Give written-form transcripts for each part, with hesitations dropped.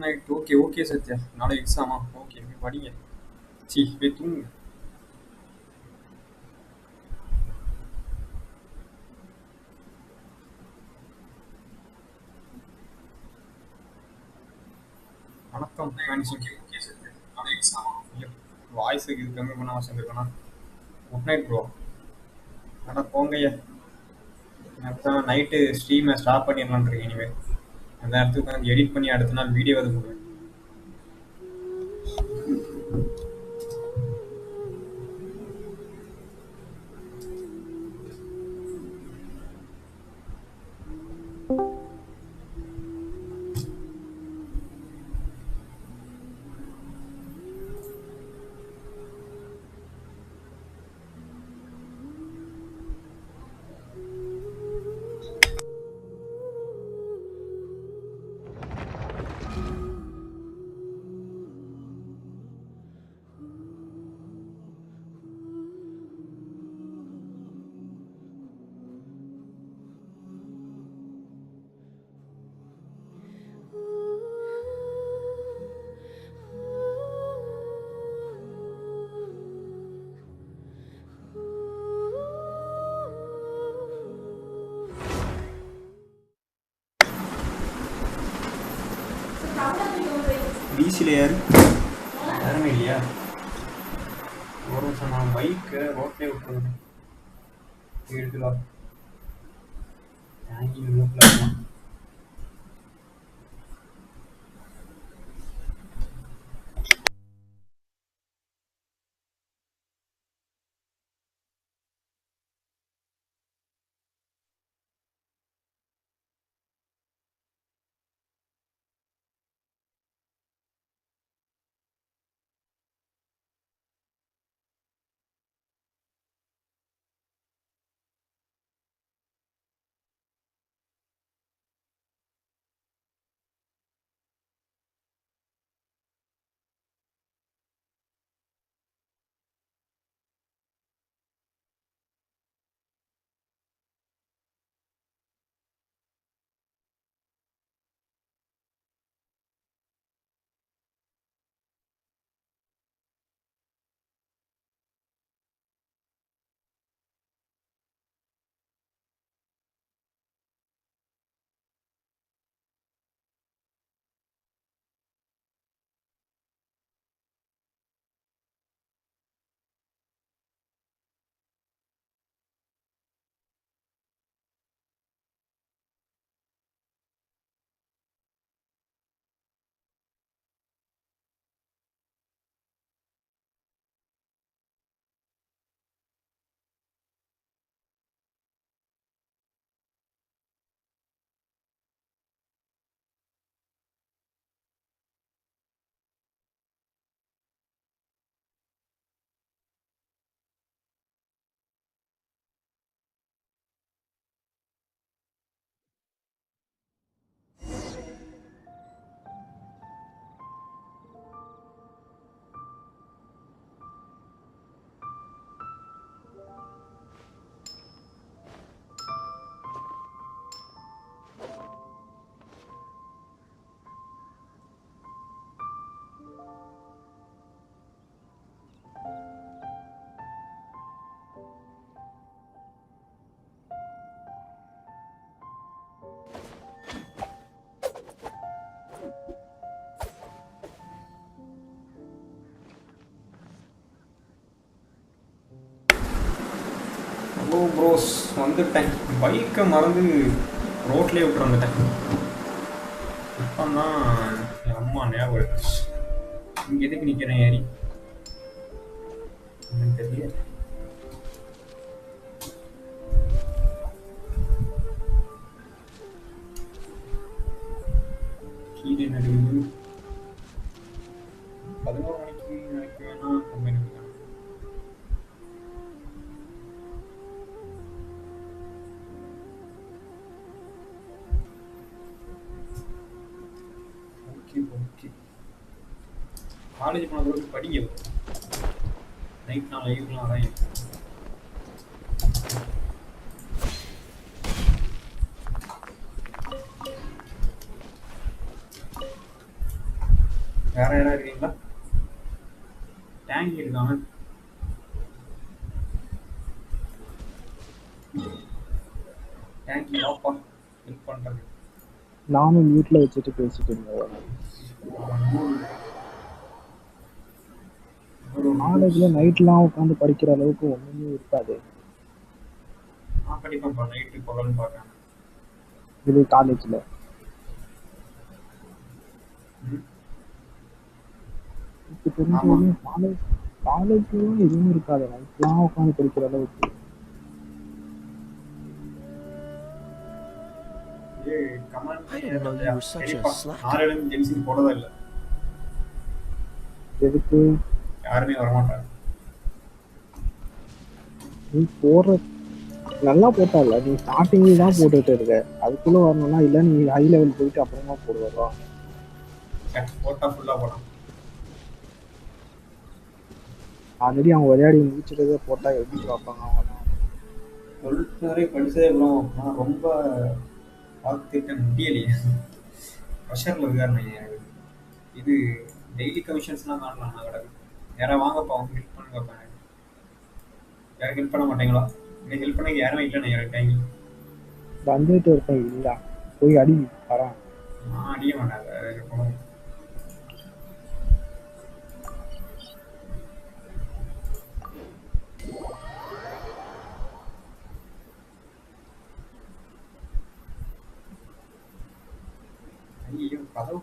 Night okay okay Sathya. நாளைக்கு எக்ஸாமா? Okay போய் படிங்க. போய் தூங்குங்க. வணக்கம் ஓகே சத்யா. நாளைக்கு எக்ஸாமா? ஐயோ, வாய்ஸுக்கு இது கம்மி பண்ண வச்சுருக்கேண்ணா. Good night bro. ஆனால் போங்கய்யா. அதான் நைட்டு ஸ்ட்ரீமை ஸ்டாப் பண்ணிடலான்னு இருக்கேன் இனிமேல். அந்த நேரத்துக்கு உட்காந்து எடிட் பண்ணி அடுத்த நாள் வீடியோ வந்து போடுவேன். டிசியில் யார் யாருமே இல்லையா? ஒரு நிமிஷம் நான் பைக்கு ரோட்லேயே விட்டுருந்தேன். எடுத்துக்கலாம். ஹேங்கிங் லூப்பில் ஹலோ ப்ரோஸ், வந்துட்டேன். பைக்கை மறந்து ரோட்லேயே விட்டு வந்துட்டேன். அப்பதான் என் அம்மா ஞாபகம் வந்துச்சு. இங்க எதுக்கு நிக்கிறேன் ஏறி என்னன்னு தெரியல. கீழே நடுவுது 11 மணிக்கு நினைக்க வேணாம் கம்பெனி. ஓகே ஓகே காலேஜ் போன பிறகு படிக்க நைட் நான் லைவ்லாம் தான் வேற யாராவது இருக்கீங்களா? டேங்க் இருக்காங்க. டேங்க் வாப்பா ஹெல்ப் பண்றது. நானும் மியூட்ல வச்சுட்டு பேசிட்டு இருந்தேன். காலேஜ்ல நைட்லாம் உட்காந்து படிக்கிற அளவுக்கு ஒண்ணுமே இருக்காது. நான் படிப்பேன்ப்பா நைட்டு பகல்னு பார்க்கறேன். இது காலேஜ்ல எனக்கு தெரிஞ்ச ஆமா வரையும் காலேஜ்லாம் எதுவும் இருக்காது. நைட்லாம் உட்காந்து படிக்கிற அளவுக்கு. I didn't know you were such a slacker. நாளையில ஜென்சின் போடவே இல்லை. எதுக்கு யாருமே வரமாட்டாங்க. நீ போடுற நல்லா போட்டால நீ ஸ்டார்டிங்ல தான் போட்டுட்டு இருக்க. அதுக்குள்ள வரணும்னா இல்ல நீ ஹை லெவல் போயிட்டு அப்புறமா போடுவா. போட்டா ஃபுல்லா போலாம். ஆல்ரெடி அவங்க விளையாடி முடிச்சிட்டதே போட்டா எப்படி பார்ப்பாங்க அவங்க? 12th வரை படிச்சதே ப்ரோ. நான் ரொம்ப பார்த்துட்டேன் முடியலையே. ப்ரெஷரில் இருக்காருண்ணே எனக்கு. இது டெய்லி கமிஷன்ஸ்லாம் காணலாம் நான் கிடக்கு. யாராவது வாங்கப்பா அவங்க ஹெல்ப் பண்ணுங்கப்பா. எனக்கு யாரும் ஹெல்ப் பண்ண மாட்டீங்களா? எனக்கு ஹெல்ப் பண்ண யாருமே இல்லைண்ணே எனக்கு டைம். வந்துட்டு இருப்பேன் இல்ல போய் அடி வரேன். நான் அடிய மாட்டேன். ஐயோ கதவு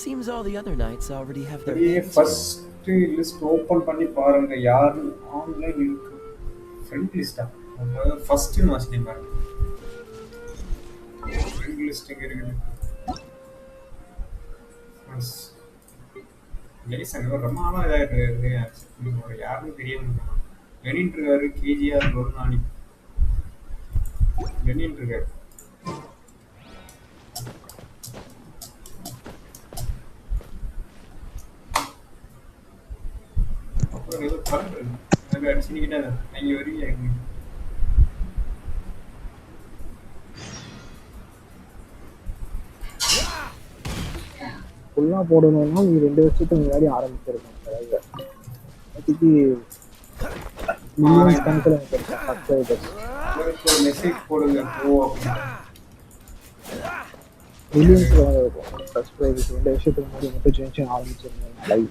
Seems all the other knights already have their அப்படியே hands full. First list open பண்ணி பாருங்க யாரு ஆன்லைன் இருக்கு. ஃப்ரெண்ட் லிஸ்டா ஃபர்ஸ்ட் வாட்ச் நேம் பாருங்க. ஃப்ரெண்ட் லிஸ்ட் எங்க இருக்குது? லேசன் ரொம்ப நாளா இருக்கு. யாருன்னு தெரியாம லெனின் இருக்காரு. கேஜிஆர் ஒரு நாளி லெனின் இருக்காரு. அப்புறம் ஏதோ பரப்பு எனக்கு அடிச்சுக்கிட்டே அங்கே வருவீங்க. ஃபுல்லா போடணும்னா நீ 2 வருஷத்துக்கு முன்னாடி ஆரம்பிச்சிருக்கேன். அதுக்கு மில்லியன்ஸ் கணக்கில் எனக்கு சப்ஸ்கிரைபர்ஸ். ஒரு மெசேஜ் போடுங்க ப்ரோ. மில்லியன்ஸ் இருக்கும் சப்ஸ்கிரைபர்ஸ். 2 வருஷத்துக்கு முன்னாடி மட்டும் ஜென்ஷன் ஆரம்பிச்சிருந்தேன் லைவ்.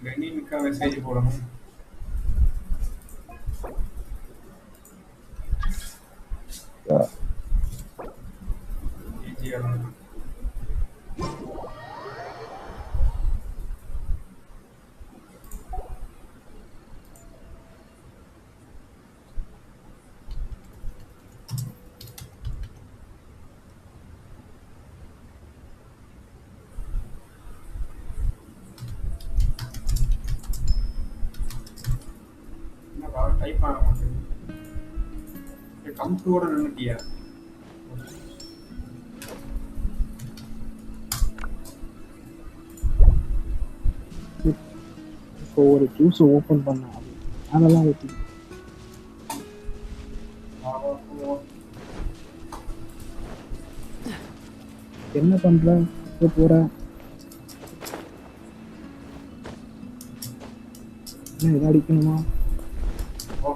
லெனினுக்கா மெசேஜ் போடணும். டைப் ஆக மாட்டேங்குது. கம்ப்யூட்டரோட நின்றுட்டியா? இப்போ ஒரு ஜூஸ் ஓப்பன் பண்ண அதெல்லாம் ஊற்றி என்ன பண்ற போற? இன்னும் இதை அடிக்கணுமா? ஓ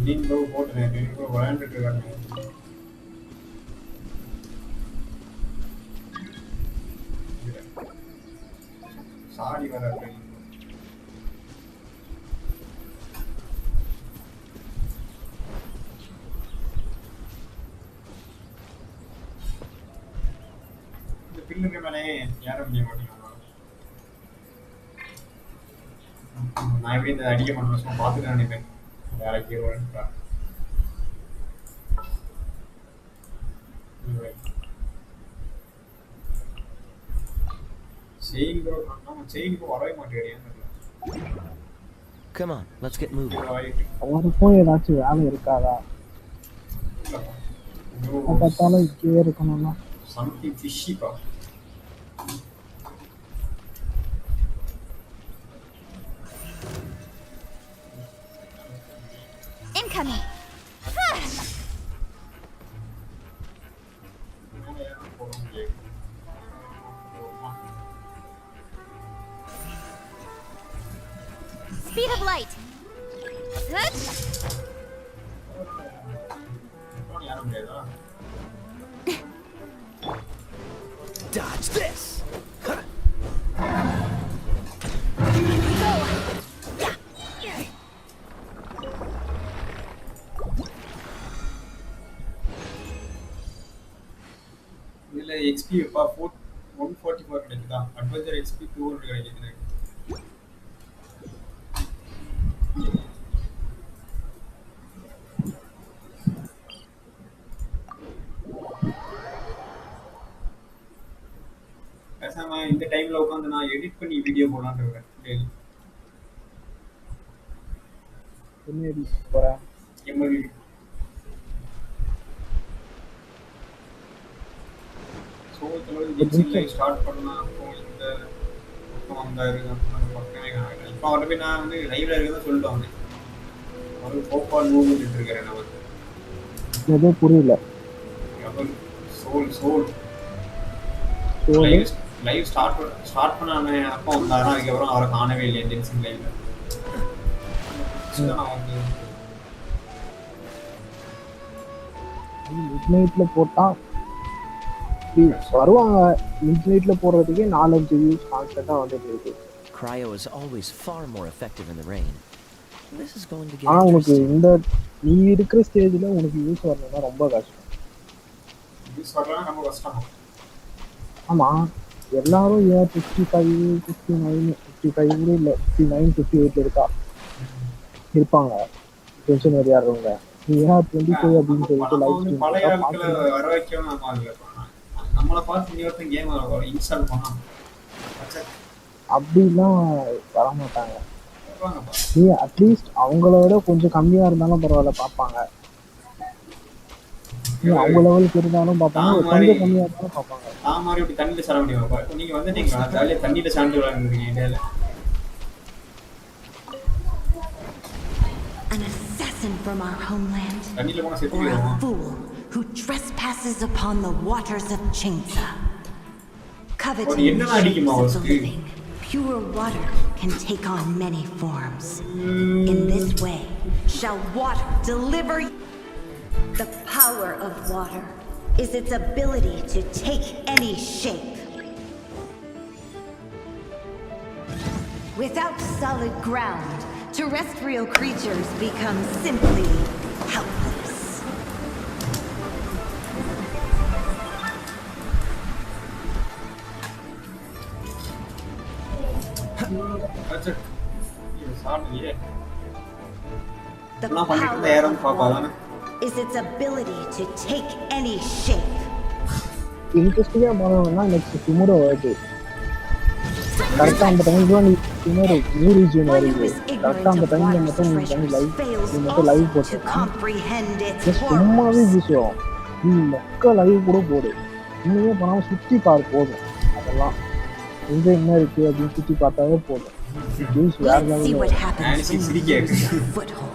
கிரீன் ப்ரோ போட்டுறேன். கிரீன் ப்ரோ விளையாண்டுட்டு இருக்காங்க. சாரி வர இந்த பில்லுங்க மேலே ஏற முடிய மாட்டேங்குது. நான் எப்படி இந்த அடிக்க பண்ண சும்மா பார்த்துட்டு நினைப்பேன். வேலைக்கு வருவா செயின் ப்ரோ நம்ம செயினுக்கு வரவே மாட்டேங்கிறேன். Come on, let's get moving. அவருக்கும் ஏதாச்சும் வேலை இருக்காதா? பார்த்தாலும் இங்கே இருக்கணும்னா something ஃபிஷ்ஷிப்பா. Incoming. Speed of light. Good. Dodge this! Go. Yeah. இதுல எக்ஸ்பி எப்பா 144 கிடைக்குதா? அட்வென்ச்சர் எக்ஸ்பி 200 கிடைக்குது. பேசாம இந்த டைம்ல உட்காந்து நான் எடிட் பண்ணி வீடியோ போடலான்னு இருக்கேன். டெய்லி முன்னேறி போகிறேன். எம்எல்ஏ சோளத்தில் ஜென்ஷின் லைவ் ஸ்டார்ட் பண்ணலாம். அப்போ இந்த பக்கம் வந்தாரு. பக்கமே காணல. இப்போ அவர்கிட்ட போய் நான் வந்து லைவ்ல இருக்கிறத சொல்லிட்டு வந்தேன். அவர் கோபால் மூவ்மெண்ட் இருக்கிறேன். நமக்கு எதுவும் புரியல. சோல் லைவ் ஸ்டார்ட் பண்ணாம அப்போ வந்தாரு. அதுக்கப்புறம் அவரை காணவே இல்லையா ஜென்ஷின் லைவ்ல. நான் வந்து மிட் நைட்ல போட்டா வருவாங்க. மிட் நைட்ல போடுறதுக்கே 4-5 வியூஸ் கான்ஸ்டன்டா வந்துட்டு இருக்கு. Cryo is always far more effective in the rain. This is going to get ஆனா உனக்கு interesting. இந்த நீ இருக்கிற ஸ்டேஜ்ல உனக்கு யூஸ் வரணும்னா ரொம்ப கஷ்டம். யூஸ் பண்ணலாம் ரொம்ப கஷ்டம். ஆமா எல்லாரும் 55 59 55 கூட இல்ல 59 58 இருக்கா இருப்பாங்க டென்ஷன் ஏரியாறவங்க. நீ 25 அப்படின்னு சொல்லிட்டு லைவ் ஸ்ட்ரீம் பழைய ஆட்களை வர வைக்கவும் நம்மளை பார்த்து நீ ஒருத்தன் கேம் இன்ஸ்டால் பண்ணலாம். அப்படிலாம் வரமாட்டாங்க. நீ அட்லீஸ்ட் அவங்கள விட கொஞ்சம் கம்மியா இருந்தாலும் பரவாயில்ல பார்ப்பாங்க. நீ அவங்க லெவலுக்கு இருந்தாலும் பார்ப்பாங்க, கொஞ்சம் கம்மியா இருந்தாலும் பார்ப்பாங்க. நான் மாதிரி இப்படி தண்ணியில சாட முடியுமா? நீங்க வந்து நீங்க ஜாலியா தண்ணியில சாண்டு விளையாண்டுருக்கீங்க இடையில. An assassin from our homeland, தண்ணியில போனா or செத்துருவோம். a fool who trespasses upon the waters of Chinsa. Coveting the shapes of the living, pure water can take on many forms. In this way, shall water deliver. The power of water is its ability to take any shape. Without solid ground, terrestrial creatures become simply helpless. The power is its ability to take any shape. இன்ட்ரெஸ்டிங்கா போனோம்னா next tomorrow வருது. கரெக்டா அந்த டைம்ல நீ tomorrow new region வருது. கரெக்டா அந்த டைம்ல மட்டும் நீ பண்ணி லைவ் போட்டு சும்மாவே வீசுவோம். நீ மொக்க லைவ் கூட போடு. இன்னுமே பண்ணாம சுற்றி பாரு போதும். அதெல்லாம் எங்க என்ன இருக்கு அப்படின்னு சுற்றி பார்த்தாவே போதும். Let's see what happens when you lose your foothold.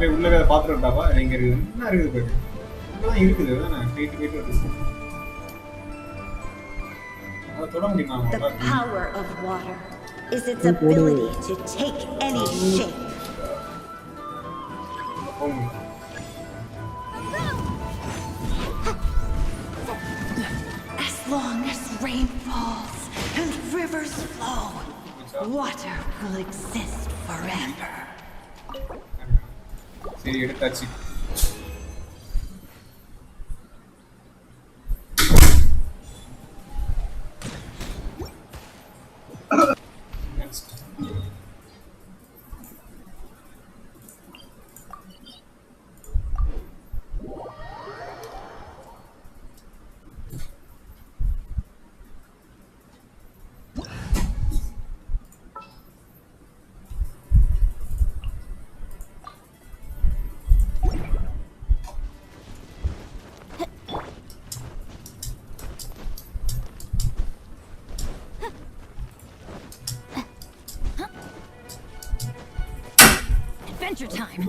போய் உள்ள போய் பாத்துட்டு வந்தாப்பா இங்க இருக்குது என்ன இருக்குது பாரு இதெல்லாம் இருக்குது அதான் போயிட்டு வருது அதை தொட முடியுமா The power of water is its ability to take any shape. As long as rain falls and rivers flow, water will exist forever. சரி எடுத்தாச்சு Adventure time.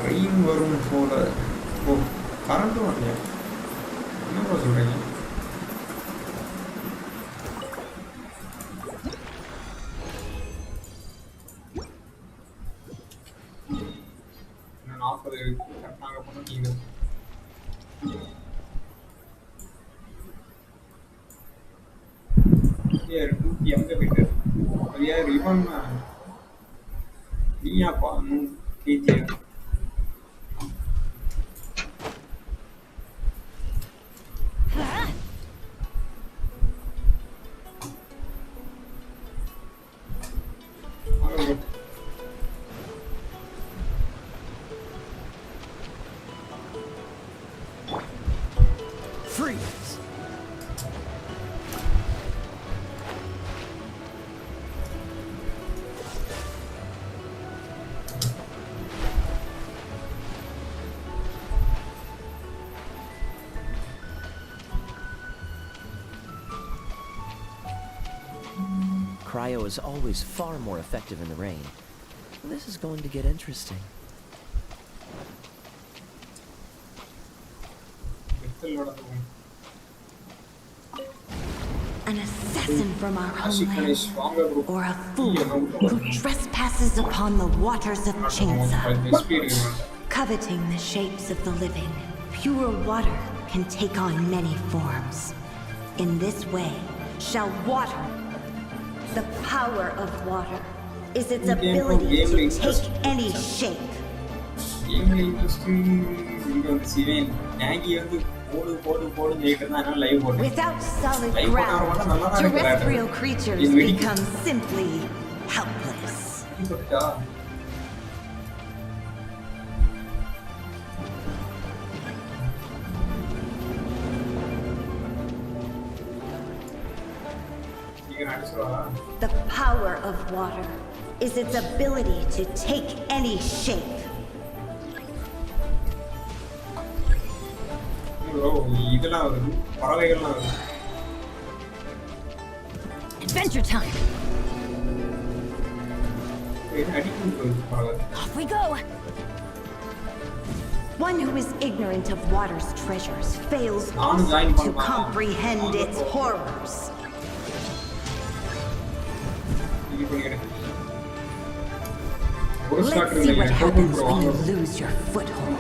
ரெயின் வரும் போல ஓ கரண்ட்டும் வரலையா என்ன சொல்றீங்க நான் 40 கரெக்டாக பண்ணிட்டீங்க எங்க போயிட்டு அது யார் இவன் நீயாப்பா கேஜியா Freeze! Cryo is always far more effective in the rain. This is going to get interesting. An assassin from our homeland, or a fool who trespasses upon the waters of Chainsa. Coveting the shapes of the living, pure water can take on many forms. In this way, shall water, the power of water, is its ability to take any shape. Without solid ground, terrestrial creatures become simply helpless. The power of water is its ability to take any shape. Adventure time! Off we go! One who is ignorant of water's treasures fails also to comprehend its horrors. Let's see what happens when you lose your foothold.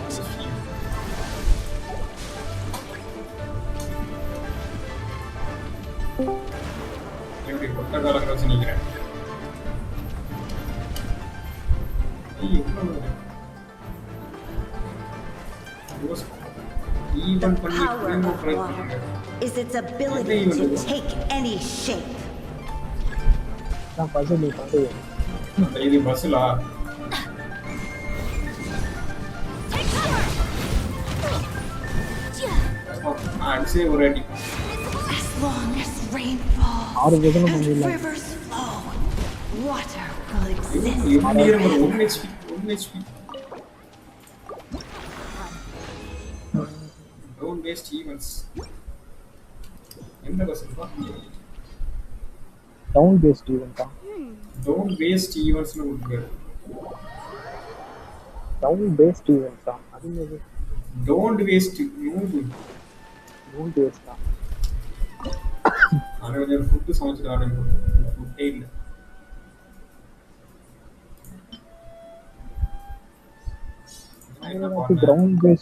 The even பண்ணி power திரும்ப of try water பண்ணுங்க. is its என்ன ability even to இது? take any shape. நான் பசில் நீ வந்து அந்த இது பஸ்ஸுலா Take cover! அடிச்சே ஒரு அடி. As long as rain 6 falls பசங்க and பண்ணிடலாம். rivers flow, water will exist எப்படி இருக்கிற forever. 1 HP 1 HP. Don't waste events. எந்த பஸ்ஸுப்பா? டவுன் பேஸ்ட் ஈவென்ட் தான். Don't waste events னு கொடுத்துருக்காரு. டவுன் பேஸ்ட் ஈவென்ட் தான். அது என்னது? Don't waste move. Down paste தான். நான் கொஞ்சம் ஃபுட் சமைச்சிட்டு வரேன். ஃபுட்டே இல்ல. என்ன பண்ண?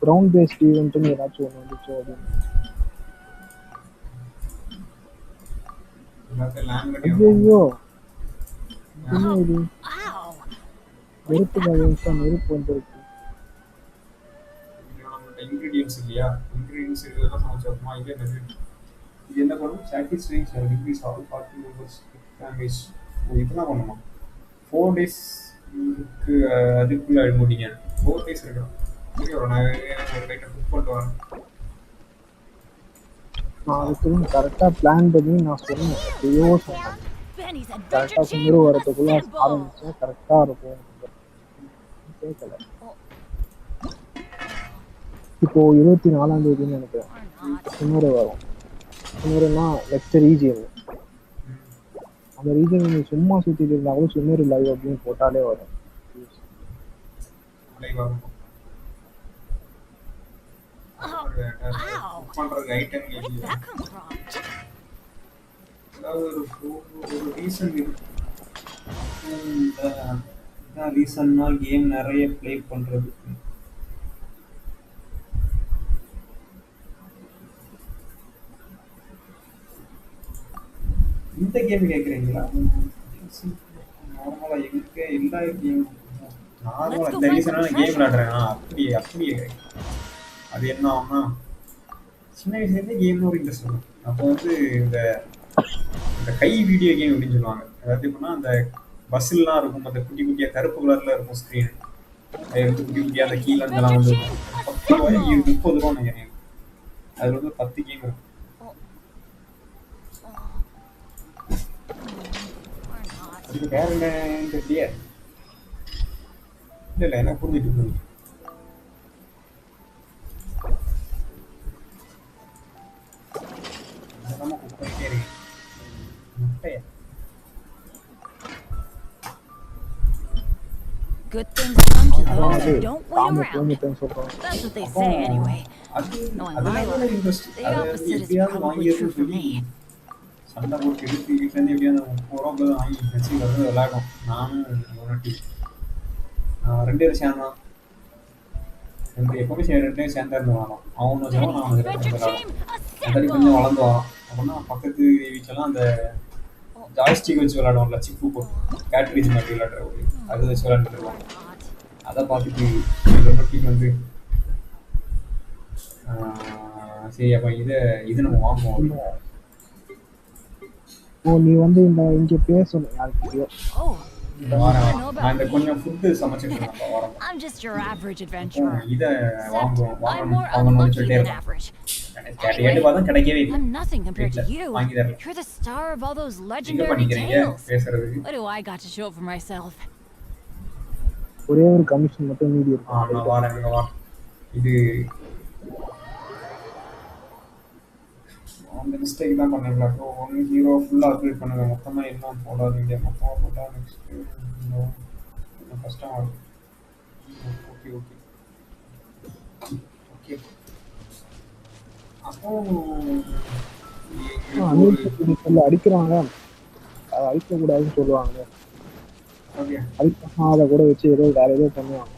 கிரவுண்ட் பேஸ்ட் ஈவென்ட்னு ஏதாச்சும் ஒன்று வந்துச்சு அப்படின்னு. எல்லாத்தையும் லேண்ட் பண்ணி ஐயோ என்ன இது? Ow! நெருப்பு கவிழ்ச்சா நெருப்பு வந்துருக்கு. ingredients இல்லையா ingredients இதெல்லாம் சமைச்சோமா இது என்னது இது என்ன பண்ணும் satisfying increase all party members families இதெல்லாம் பண்ணுமா 4 days க்கு அதுக்குள்ள முடிங்க 4 days இருக்கணும் சரி ஒரு நான் ஒரு கைட்ட புக் பண்ணிட்டு வரேன் நான் அதுக்கு கரெக்டாக பிளான் பண்ணி நான் சொன்னேன் எப்பயோ சொன்னேன் Benny's கரெக்டாக adventure கும்பிடு chamber வரதுக்குள்ள assemble! ஆரம்பிச்சேன் கரெக்டாக இருக்கும் கேட்கல இப்போ 24ஆம் தேதின்னு நினைக்கிறேன் Or not. இன்னொரு வரும் இன்னொருனா நெக்ஸ்ட் ரீஜியன் அந்த ரீஜன் நீ சும்மா சுற்றிட்டு இருந்தா கூட சுமேரு லைவ் அப்படின்னு போட்டாலே வரும் லைவ் ஆகும் Ow! பண்றது item Where did that come from? ஏதாவது ஒரு ரீசன் இருக்கு இந்த ரீசன்னா கேம் நிறைய ப்ளே பண்றதுக்கு இந்த கேம் கேட்குறீங்களா நார்மலாக எங்கே எல்லா கேம் நார்மலாக இந்த ரீசனாக கேம் விளையாடுறேன் அப்படியே அது என்ன ஆகும்னா சின்ன வயசுலேருந்தே கேம்னு ஒரு இன்ட்ரெஸ்ட் இருக்கும் அப்போ வந்து இந்த இந்த கை வீடியோ கேம் அப்படின்னு சொல்லுவாங்க அதாவது எப்படின்னா அந்த பஸ்ஸுலாம் இருக்கும் அந்த குட்டி குட்டியாக கருப்பு கலரில் இருக்கும் ஸ்க்ரீன் அதை எடுத்து குட்டி குட்டியாக அந்த கீழே இருந்தெல்லாம் வந்து 10 ரூபாய் 30 ரூபா நினைக்கிறேன் அதில் வந்து 10 கேம் இருக்கும் Or not. அதுக்கு வேற என்னன்னு தெரியலையே இல்லை எனக்கு புரிஞ்சுட்டு போகுது அதெல்லாம குக் பண்ணிட்டே இருக்கு முட்டையா Good things come to those அது who don't wait பாம்பு around. பூமித்தன்னு சொல்கிறோம் That's what they say anyway. அது Knowing my அதனால life, இன்ட்ரெஸ்ட் the அதை opposite is எப்படியாவது probably வாங்கிடணும்னு true for சொல்லி me. சண்டை போட்டு எடுத்து வீட்டிலேருந்து எப்படியாவது 30 ரூபா வாங்கி வச்சு வந்து விளையாடும் நானும் Lunatic. 2 பேரும் சேர்ந்தான் எப்பவுமே 2 பேரும் சேர்ந்தா இருந்து விளாடும் அவன் வச்சாலும் நான் வந்து Adventure விளாடும் team, அந்த கொஞ்சம் வளர்ந்து வரான் அப்படின்னா பக்கத்து வீட்டிலலாம் அந்த ஜாய்ஸ்டிக் வச்சு விளையாடுவோம்ல சிப்பு போட்டு கேட்ரிஜ் மாதிரி விளையாடுற ஒரு அது வச்சு விளையாண்டுட்டு or இருப்பான் not. அதை பார்த்துட்டு Lunatic வந்து சரி அப்போ இது நம்ம வாங்குவோம் ஓ நீ வந்து இங்கே பேசணும் யாருக்கிட்டயோ Oh, வாரம் நான் இந்த கொஞ்சம் ஃபுட்டு சமைச்சிட்டு இருந்தேன் வாரம் I'm just your average adventurer. இதை Except I'm more வாங்கணும்னு unlucky சொல்லிட்டே than இருக்கான் average. கேட்டு பார்த்தா கிடைக்கவே இல்லை I'm nothing compared to you. வாங்கி தரல You're the star of all those எங்க legendary பண்ணிக்கிறீங்க tales. பேசுறதுக்கு What do I got to show for myself? ஒரே ஒரு கமிஷன் மட்டும் மீதி நான் இருக்கும் வாரேன் இங்க வா இது அந்த மிஸ்டேக் தான் பண்ணீங்களா ஸோ 1-0 ஃபுல்லாக அப்டேட் பண்ணுங்க மொத்தமாக எல்லாம் போடாதீங்க மொத்தமாக போட்டால் நெக்ஸ்ட்டு கொஞ்சம் கஷ்டமாக இருக்கும் ஓகே ஓகே ஓகே அப்போ அனில் அடிக்கிறாங்க அதை அடிக்கக்கூடாதுன்னு சொல்லுவாங்க ஓகே அடிக்கணும் அதை கூட வச்சு ஏதோ வேற ஏதோ பண்ணுவாங்க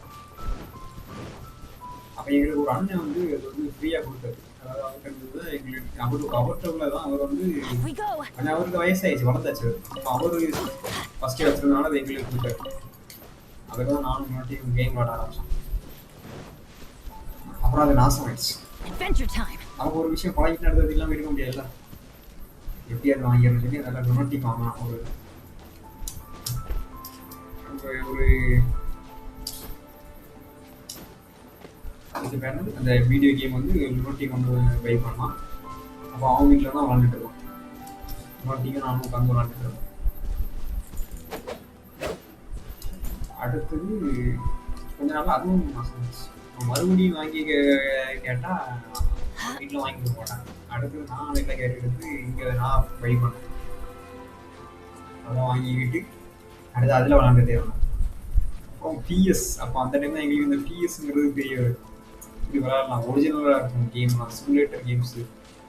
அப்போ எங்களுக்கு ஒரு அண்ணன் வந்து அது வந்து ஃப்ரீயாக கொடுத்தாரு அதாவது அவர்கிட்ட எங்களுக்கு அவர்கிட்ட தான் அவர் வந்து Here we go. ஆனால் அவருக்கு வயசாயிடுச்சு வளர்ந்தாச்சு அப்போ அவர் ஃபஸ்ட்டு வச்சுருந்தனால அது எங்களுக்கு கொடுத்தாரு அதுக்கு தான் நானும் முன்னாடி கேம் விளாட ஆரம்பிச்சேன் அப்புறம் அது நாசம் ஆயிடுச்சு Adventure time. அவங்க ஒரு விஷயம் பழகிட்டு நடந்தது இல்லாமல் இருக்க முடியாதுல்ல. எப்படி அது வாங்கிடுறது சொல்லி நல்லா ரொமாட்டிக் வாங்கலாம். ஒரு ஒரு அதுக்கு பேர் அந்த வீடியோ கேம் வந்து ரொமாட்டிக் வந்து பை பண்ணலாம். அப்போ அவங்க வீட்டில் தான் விளாண்டுட்டு இருக்கோம். ரொமாட்டிக்காக நானும் உட்காந்து விளாண்டுட்டு இருக்கோம். அடுத்தது கொஞ்ச நாள் அதுவும் மறுபடியும் வாங்கி கேட்டால் வீட்டில் வாங்கி கொடுக்க மாட்டாங்க. அடுத்தது நான் வீட்டில் கேட்டுக்கிட்டு இங்கே நான் பை பண்ணேன். அதெல்லாம் வாங்கிக்கிட்டு அடுத்து அதில் விளாண்டுட்டே இருந்தோம். அப்புறம் பிஎஸ் அப்போ அந்த டைம் தான் எங்களுக்கு இந்த பிஎஸ்ங்கிறது பெரிய இப்படி விளாட்லாம். ஒரிஜினலாக இருக்கும் கேம்லாம், சிமுலேட்டர் கேம்ஸு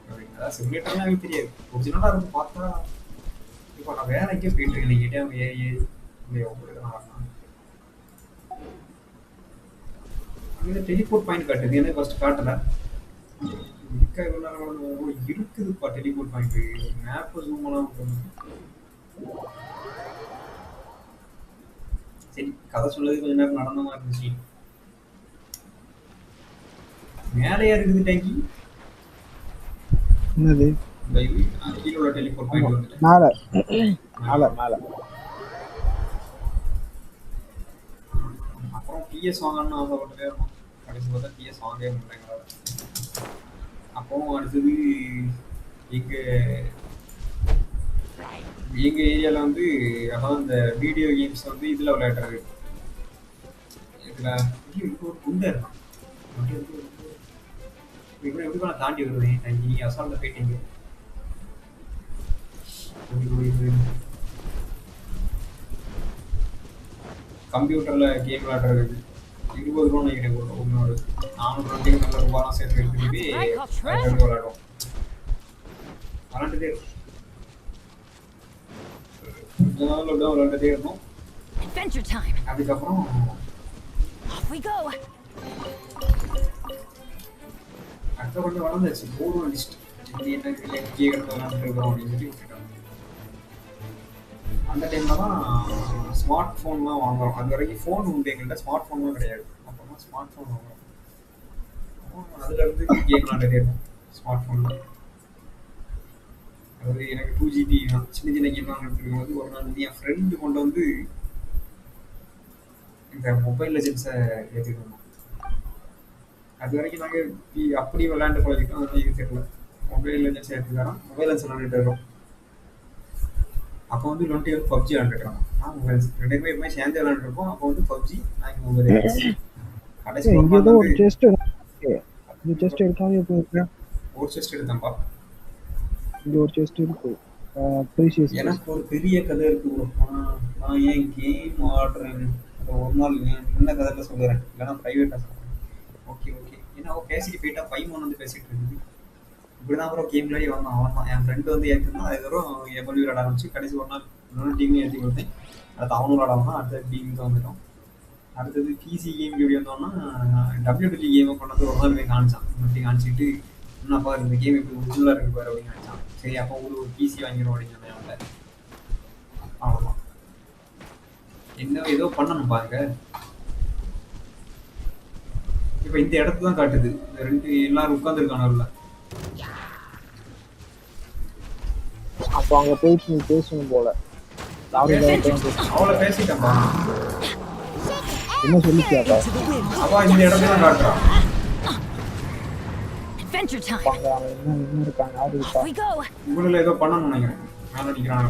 அப்படின்னு. அதாவது சிமுலேட்டர்லாம் எனக்கு தெரியாது, ஒரிஜினலாக இருக்கும். பார்த்தா இப்போ நான் வேற எங்கேயோ போயிட்டுருக்கேன். நீங்கள் கேட்டே அவங்க இல்லையா உங்களுக்கு நான் வரலாம். அங்கே டெலிபோர்ட் பாயிண்ட் காட்டுது, எனக்கு ஃபஸ்ட்டு காட்டலை. இருக்குதுப்பா டெலிபோர்ட் பாயிண்ட். மேப்பை ஜூமெல்லாம் சரி, கதை சொல்லது கொஞ்ச நேரம் நடந்த மாதிரி இருந்துச்சு. மேலையா இருக்குது டேங்கி. என்னது கீழே உள்ள டெலிபோர்ட் பாயிண்ட் வந்துட்டு மேல மேல மேல. அப்புறம் பிஎஸ் வாங்கணும்னு ஆசைப்பட்டுட்டே இருந்தோம். கடைசி பார்த்தா பிஎஸ் வாங்கவே முடியல. அப்புறம் அடுத்தது எங்கள் ஏரியாவில் வந்து அதாவது இந்த வீடியோ கேம்ஸ் வந்து இதில் விளையாடுறது. இதில் ஒரு குண்டை இருக்கான். எப்படி நான் தாண்டி வருவேன். நீ அசால்ட்டாக போயிட்டீங்க. கம்ப்யூட்டரில் கேம் விளையாடுறது 20 ரூபா நினைக்கிறேன். ஒன்னோட 400 நல்ல ரூபாலாம் சேர்த்து எடுத்துட்டு விளையாடுவோம். விளாண்டுட்டே இருக்கும். விளாண்டுட்டே இருந்தோம். அதுக்கப்புறம் அடுத்த கொஞ்சம் வளர்ந்துச்சு. போர் அடிச்சுட்டு என்ன கேட்கறது விளாண்டுட்டு இருக்கிறோம் அப்படின்னு சொல்லி விட்டுட்டாங்க. அந்த டைமில் தான் ஸ்மார்ட் ஃபோன்லாம் வாங்குறோம். அது வரைக்கும் ஃபோன் உண்டு எங்கள்கிட்ட, ஸ்மார்ட் ஃபோன்லாம் கிடையாது. அப்புறமா ஸ்மார்ட் ஃபோன் வாங்குறோம். அதுலேருந்து கேம் விளாண்டுட்டே இருக்கும் ஸ்மார்ட் ஃபோனில். அதாவது எனக்கு 2GB தான். சின்ன சின்ன கேம் விளாண்டுட்டு இருக்கும்போது ஒரு நாள் வந்து என் ஃப்ரெண்டு கொண்டு வந்து இந்த மொபைல் லெஜெண்ட்ஸை ஏற்றிக்கணும். அது வரைக்கும் நாங்கள் அப்படி விளையாண்டு பழகிட்டோம். அதனால இது தெரியல. மொபைல் லெஜெண்ட்ஸ் ஏற்றிக்கிறோம். மொபைல் லெஜெண்ட்ஸ் விளாண்டுட்டு இருக்கோம். அப்போ வந்து 20 வந்து பப்ஜி விளாண்டுருக்கோம். மொபைல் 2 பேருமே சேர்ந்து விளாண்டுருக்கோம். அப்போ வந்து பப்ஜி நாங்கள் மொபைல் கடைசி ஒரு செஸ்ட் எடுக்காம போயிருக்கேன். ஒரு செஸ்ட் எடுத்தேன்ப்பா. இங்க ஒரு செஸ்ட் இருக்கு. எனக்கு ஒரு பெரிய கதை இருக்கு. நான் ஏன் கேம் ஆடுறேன் ஒரு நாள் என்ன கதையில சொல்லுறேன், இல்லைன்னா ப்ரைவேட்டாக சொல்கிறேன். Okay okay. ஏன்னா அவன் பேசிட்டு போயிட்டா 5 வந்து பேசிட்டு இருக்குது. இப்படிதான் அப்புறம் கேம்லேயே வந்தான். அவன் தான் என் ஃப்ரெண்டு வந்து ஏற்றிருந்தான். அதுக்கப்புறம் எவ்வளோ விளாட ஆரம்பிச்சு கடைசி ஒரு நாள் இன்னொரு டீம்லையும் ஏற்றி கொடுத்தேன். அடுத்து அவனும் விளாடாம அடுத்த டீமுக்கு வந்துட்டோம். அடுத்தது பிசி கேம் எப்படி வந்தோம்னா WW கேமை கொண்டு வந்து ஒரு நாள் போய் காமிச்சான். அப்படி காமிச்சிட்டு என்னப்பா இந்த கேம் எப்படி ஒரிஜினலாக இருக்கு பாரு அப்படின்னு நினச்சான். சரி அப்போ ஒரு பிசி வாங்கிடும் அப்படின்னு சொன்னேன். அவன் அவ்வளோதான். என்ன ஏதோ பண்ணணும் பாருங்க. இப்போ இந்த இடத்து தான் காட்டுது. இந்த ரெண்டு எல்லாரும் உட்காந்துருக்கானு. அப்போ அங்க போயிட்டு நீ பேசணும் போல. அவளை பேசிட்டேன்பா. என்ன சொல்லிட்டியாப்பா? அவ இந்த இடத்துல தான் காட்டுறான். என்ன இருக்காங்க யாரு இருக்கா? இவனுல ஏதோ பண்ணணும்னு நினைக்கிறேன். மேலே நிற்கிறான்.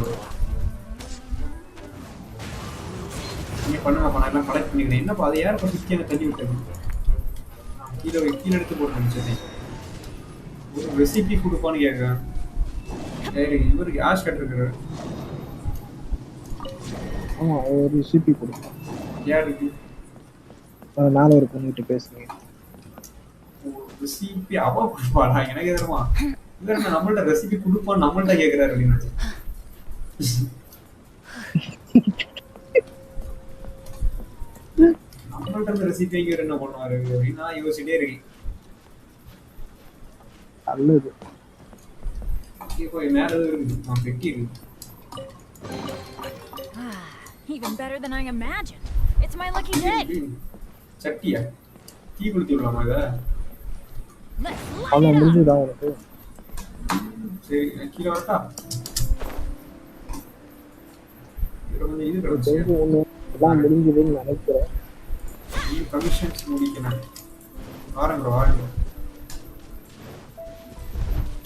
நீங்க பண்ணுங்கப்பா, நான் எல்லாம் கலெக்ட் பண்ணிக்கிறேன். என்னப்பா அதை யார் பற்றி தள்ளி விட்டது? கீழே எடுத்து போட்டு நினச்சேன். ஒரு ரெசிபி கொடுப்பான்னு கேட்குறேன். சரி இவருக்கு ஆஷ் கட்டிருக்காரு. ஆமா ஒரு ரெசிபி கொடுப்பேன். யாருக்கு? நானும் ஒரு பொண்ணுகிட்ட பேசுறேன். ரெசிபி அவ கொடுப்பாளா? எனக்கு எதிரமா இல்லை, நம்மள்ட்ட ரெசிபி கொடுப்பான்னு நம்மள்ட்ட கேட்குறாரு அப்படின்னு. நம்மள்ட்ட அந்த ரெசிபி எங்க என்ன பண்ணுவாரு அப்படின்னு நான் யோசிச்சுட்டே இருக்கேன். நல்லது. இப்போ மேல இருக்குது, நான் பெட்டி இருக்கு. Even better than I imagined. It's my lucky day. சட்டியா? டீ குடிச்சு விடலாமா இதை? Let's light அவ்வளோ it up. முடிஞ்சுதா எனக்கு? சரி கீழே வரட்டா? இதுல கொஞ்சம் இது எனக்கு கிடந்துச்சு. தெரிஞ்சு ஒன்று எல்லாம் முடிஞ்சுதுன்னு நினைக்கிறேன். கமிஷன்ஸ் முடிக்கணும். வாரங்க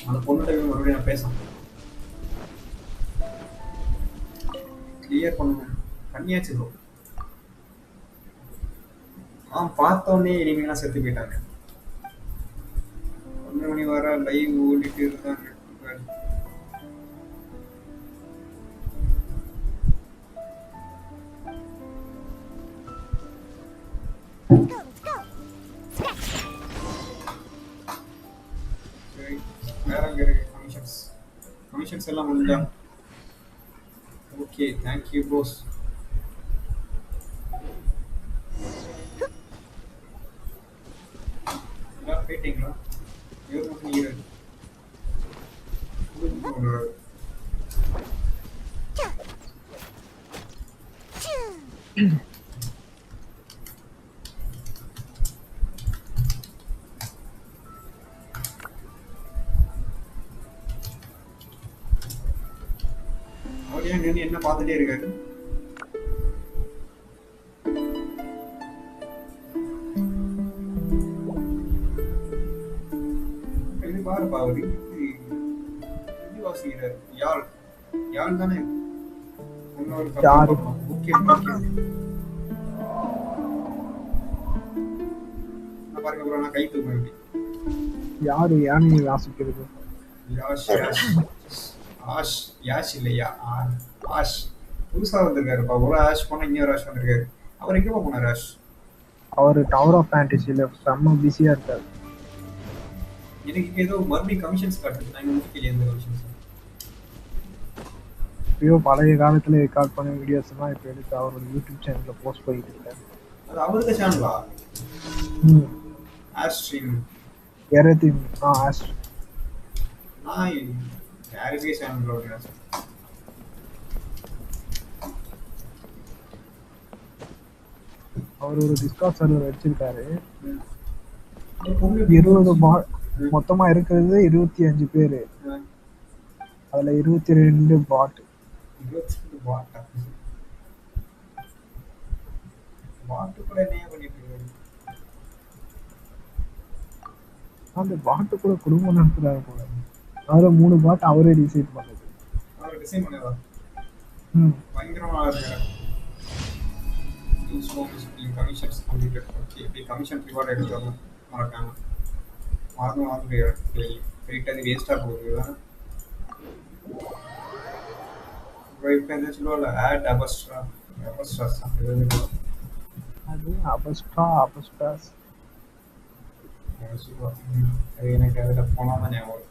அந்த பொண்ணுகிட்ட மறுபடியும் நான் பேசணும். கிளியர் பண்ணணும். பண்ணியாச்சு ப்ரோ. பார்த்தோன்னே இனிமேலாம் செத்து போயிட்டாங்க. 1 மணி வர லைவ் ஓடிட்டு இருந்தாங்க. சரி வேற எங்க இருக்கு கமிஷன்ஸ் எல்லாம் முடிஞ்சா? Okay thank you bros. எல்லாம் போயிட்டீங்களா? இவர் மட்டும் ஈரல் அவர் ஏன் நின்று என்ன பார்த்துட்டே இருக்காரு? இது பாருப்பா அவரு இது வாசிக்கிறார். யாழ் தானே இன்னொரு யாரு? முக்கியம் நான் பாருங்க ப்ரோ நான் கை தூக்க வேண்டி யாரு யானை வாசிக்கிறது? யாஷ் இல்லையா? ஆஷ் புதுசா வந்திருக்காருப்பா. ஒரு ஆஷ் போனா இன்னொரு ஆஷ் வந்திருக்காரு. அவர் எங்கப்பா போனார் ஆஷ்? அவர் டவர் ஆஃப் ஃபேண்டசியில் செம்ம பிஸியாக இருக்காரு. எனக்கு ஏதோ மறுபடியும் கமிஷன்ஸ் காட்டுது. நான் முடிக்கல எந்த கமிஷன்ஸ். ஐயோ பழைய காலத்தில் ரெக்கார்ட் பண்ண வீடியோஸ் எல்லாம் இப்போ எடுத்து அவரோட யூடியூப் சேனலில் போஸ்ட் பண்ணிட்டு இருக்காரு. அது அவருக்கு சேனலா? ஆஷ் ஸ்ட்ரீம் எரேத்தின் ஆஷ் நான் யாருக்கே சேனல் ஓடுறேன். அவர் ஒரு டிஸ்கார்ட் சர்வர் வச்சிருக்காரு. 20 மொத்தமா இருக்கிறது 25 பேரு. அதுல 22 பாட். 22 பாட்டா? பாட்டு கூட என்ன பண்ணிட்டு இருக்காரு? அந்த பாட்டு கூட குடும்பம் நடத்துறாரு போல. அவரை 3 பாட் அவரே டிசைட் பண்ணது. அவர் டிசைன் பண்ணதா? பயங்கரமா இருக்கு. Commissions completed. ஓகே இப்படி கமிஷன் ரிவார்ட் எடுத்துக்கலாம். மறக்காம போயிட்டு அது வேஸ்டா போகுது. இப்போ என்ன சொல்லுவாங்க? ஆட் அபஸ்ட்ராஸ் அது அபஸ்டாஸ் அது எனக்கு அதில் போனால் தான் ஞாபகம்.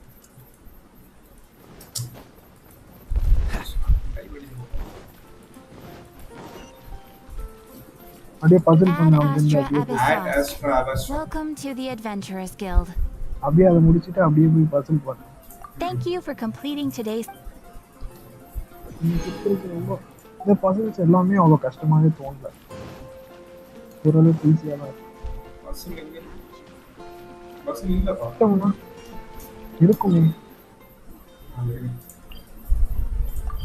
அப்படியே பசில் பண்ண Welcome to the Adventurers Guild. அப்படியே அதை முடிச்சுட்டு அப்படியே போய் பசில் பண்ண. Thank you for completing today's. இந்த பசில்ஸ் எல்லாமே அவ்வளோ கஷ்டமாவே தோணல. ஓரளவுக்கு ஈஸியாக தான் இருக்கு. கஷ்டம்னா இருக்குமே.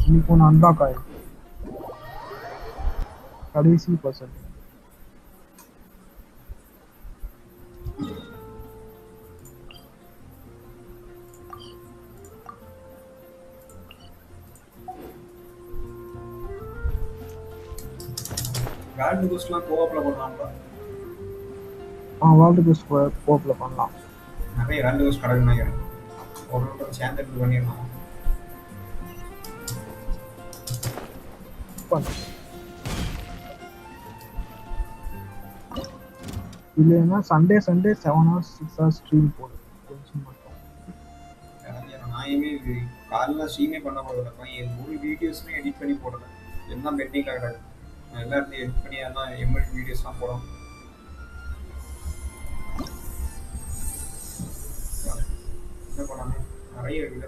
இன்னைக்கு ஒன்று அன்லாக் ஆயிருக்கு. கடைசி பர்சன் வேர்ல்டு கோஸ்ட்லாம் கோஆப்ல பண்ணலாம்ப்பா. வேர்ல்டு கோஸ்ட் கோஆப்ல பண்ணலாம். நிறைய வேர்ல்டு கோஸ்ட் கிடக்குன்னு நினைக்கிறேன். ஒரு சேர்ந்து எடுத்து பண்ணிடலாம். இல்லைன்னா சண்டே 7 hours 6 hours ஸ்ட்ரீம் போடும். கொஞ்சம் மட்டும் நான் காலைல ஸ்ட்ரீமே பண்ண போகிறதில்லப்பா. என் மூணு வீடியோஸுமே எடிட் பண்ணி போடுறேன். எல்லாம் பெண்டிங்கில் கிடக்கு. நான் எல்லாத்தையும் எடிட் பண்ணி எல்லாம் எம்எல் வீடியோஸ்லாம் போடும். என்ன பண்ணாங்க நிறைய இருக்குது.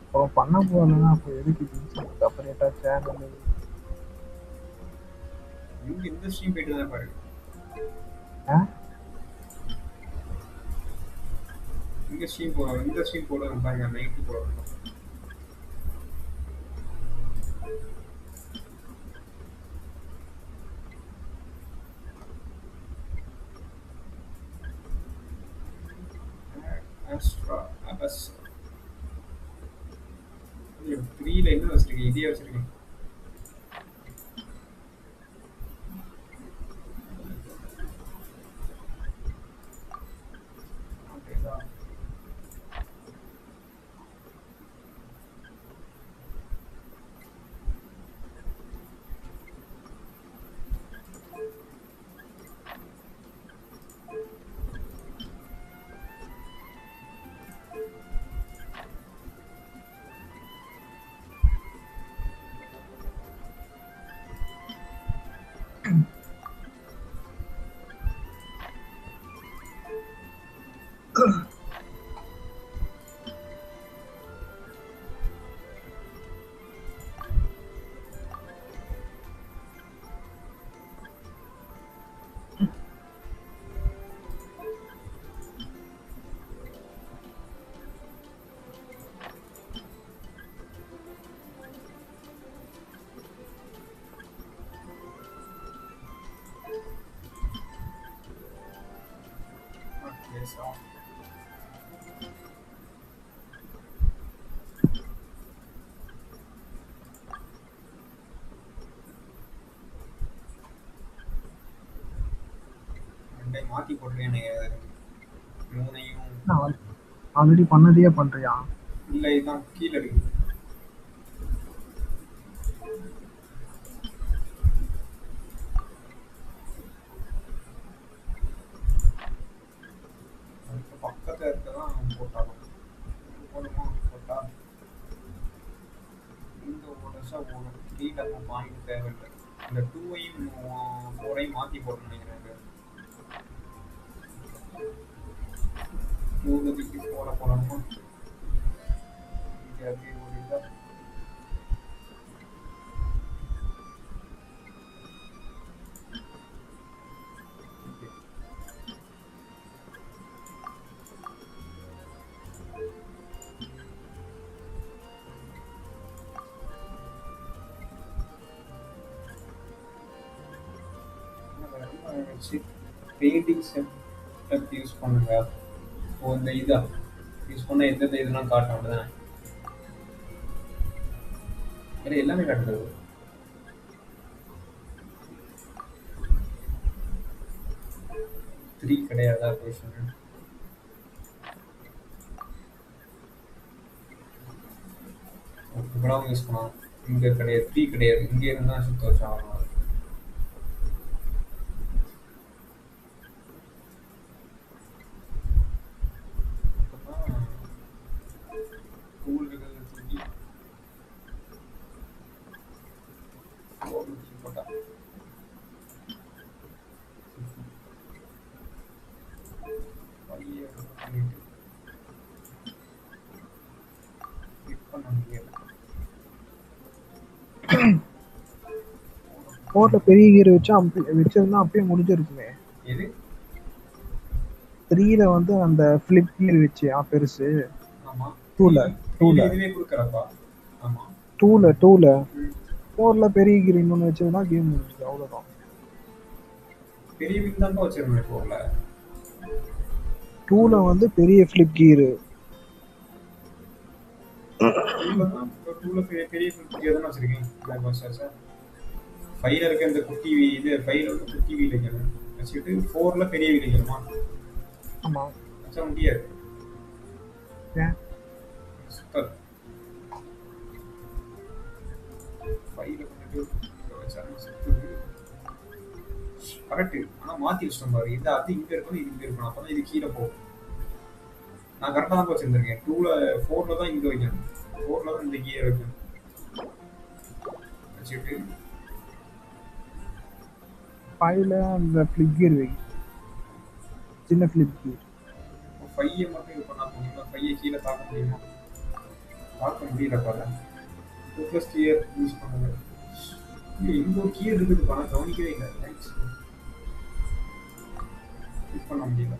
அப்புறம் பண்ண போகலன்னா அப்போ எதுக்கு செப்பரேட்டாக சேனல் இவங்க இந்த ஸ்ட்ரீம் போயிட்டு தான் பாரு. ஆ இங்க ஸ்ட்ரீம் போடுறோம், இந்த ஸ்ட்ரீம் போடுறோம் பாருங்க, நைட்டு போடுறோம். ஆஸ்ட்ரா அபஸ் 3ல என்ன வச்சிருக்கீங்க? இதே வச்சிருக்கீங்க. ஓகேதா? ஓகேசா. ரெண்டையும் மாத்தி போட்டுருக்கேன். மூணையும் ஆல்ரெடி பண்ணதையே பண்றியா? இல்ல, இதுதான் கீழே இருக்கு. அதுக்கு பக்கத்துல இருக்கதான் போட்டாலும் போடுமா? போட்டா இந்த ஓடஸா ஓடும். 3 நம்ம பாயிண்ட் தேவையில்லை. இந்த 2ஐயும் 4ஐயும் மாத்தி போட்டு நினைக்கிறேன். 3க்கு 4 போடணுமா? இது அப்படியே ஓடிதா? பெயிண்டிங் செட் யூஸ் பண்ணுங்க. இந்த இதா யூஸ் பண்ண எந்தெந்த இதெல்லாம் காட்டும் அப்படிதான். வேற எல்லாமே காட்டுது. 3 கிடையாதா பொசிஷன்? இவ்வளவு யூஸ் பண்ணலாம். இங்க கிடையாது, 3 கிடையாது. இங்கே இருந்தா சுத்த வச்சு ஆகணும். போர்ல பெரிய கீரை வச்சிருந்தா அப்பயே முடிஞ்சிருக்குமே. எது? 3ல வந்து அந்த ஃபிளிப் கீர் வச்சு பெருசு. ஆமா. 2ல இதுவே குடுக்கறப்பா. ஆமா. 2ல 4ல பெரிய கீர் இன்னொன்னு வச்சதுன்னா கேம் முடிஞ்சுது. அவ்வளவுதான். பெரிய வின் தான் வச்சிருந்தேன் 4ல. 2ல வந்து பெரிய ஃபிளிப் கீர். 2ல பெரிய ஃபிளிப் கீர் தான் வச்சிருக்கேன். சார் 5ல இருக்க இந்த குட்டி இது 5ல வந்து குட்டி வீல் வைக்கணும். வச்சுட்டு 4ல பெரிய வீல் வைக்கணுமா? ஆமா. வச்சா முடியாது. ஏன்? சூப்பர். 5ல வந்துட்டு வச்சாலும் கரெக்ட். ஆனா மாத்தி வச்சிட்டோம் பாரு. இது அது இங்க இருக்கணும், இது இங்க இருக்கணும். அப்பதான் இது கீழே போகும். நான் கரெக்டா தான் வச்சிருந்திருக்கேன். 4ல தான் இங்க வைக்கணும். 4ல தான் இந்த கீரை வைக்கணும். வச்சுட்டு 5ல அந்த ஃபிளிப் கீர் வை. சின்ன ஃபிளிப் கீர். 5 மட்டும் இது பண்ணா போதும். 5 கீழே தாக்க முடியுமா? தாக்க முடியல பாரு. 2+ கீர் யூஸ் பண்ணுங்க. இங்க ஒரு கீர் இருக்குது, நான் கவனிக்கவே இல்லை. ஸ்கிப் பண்ண முடியல.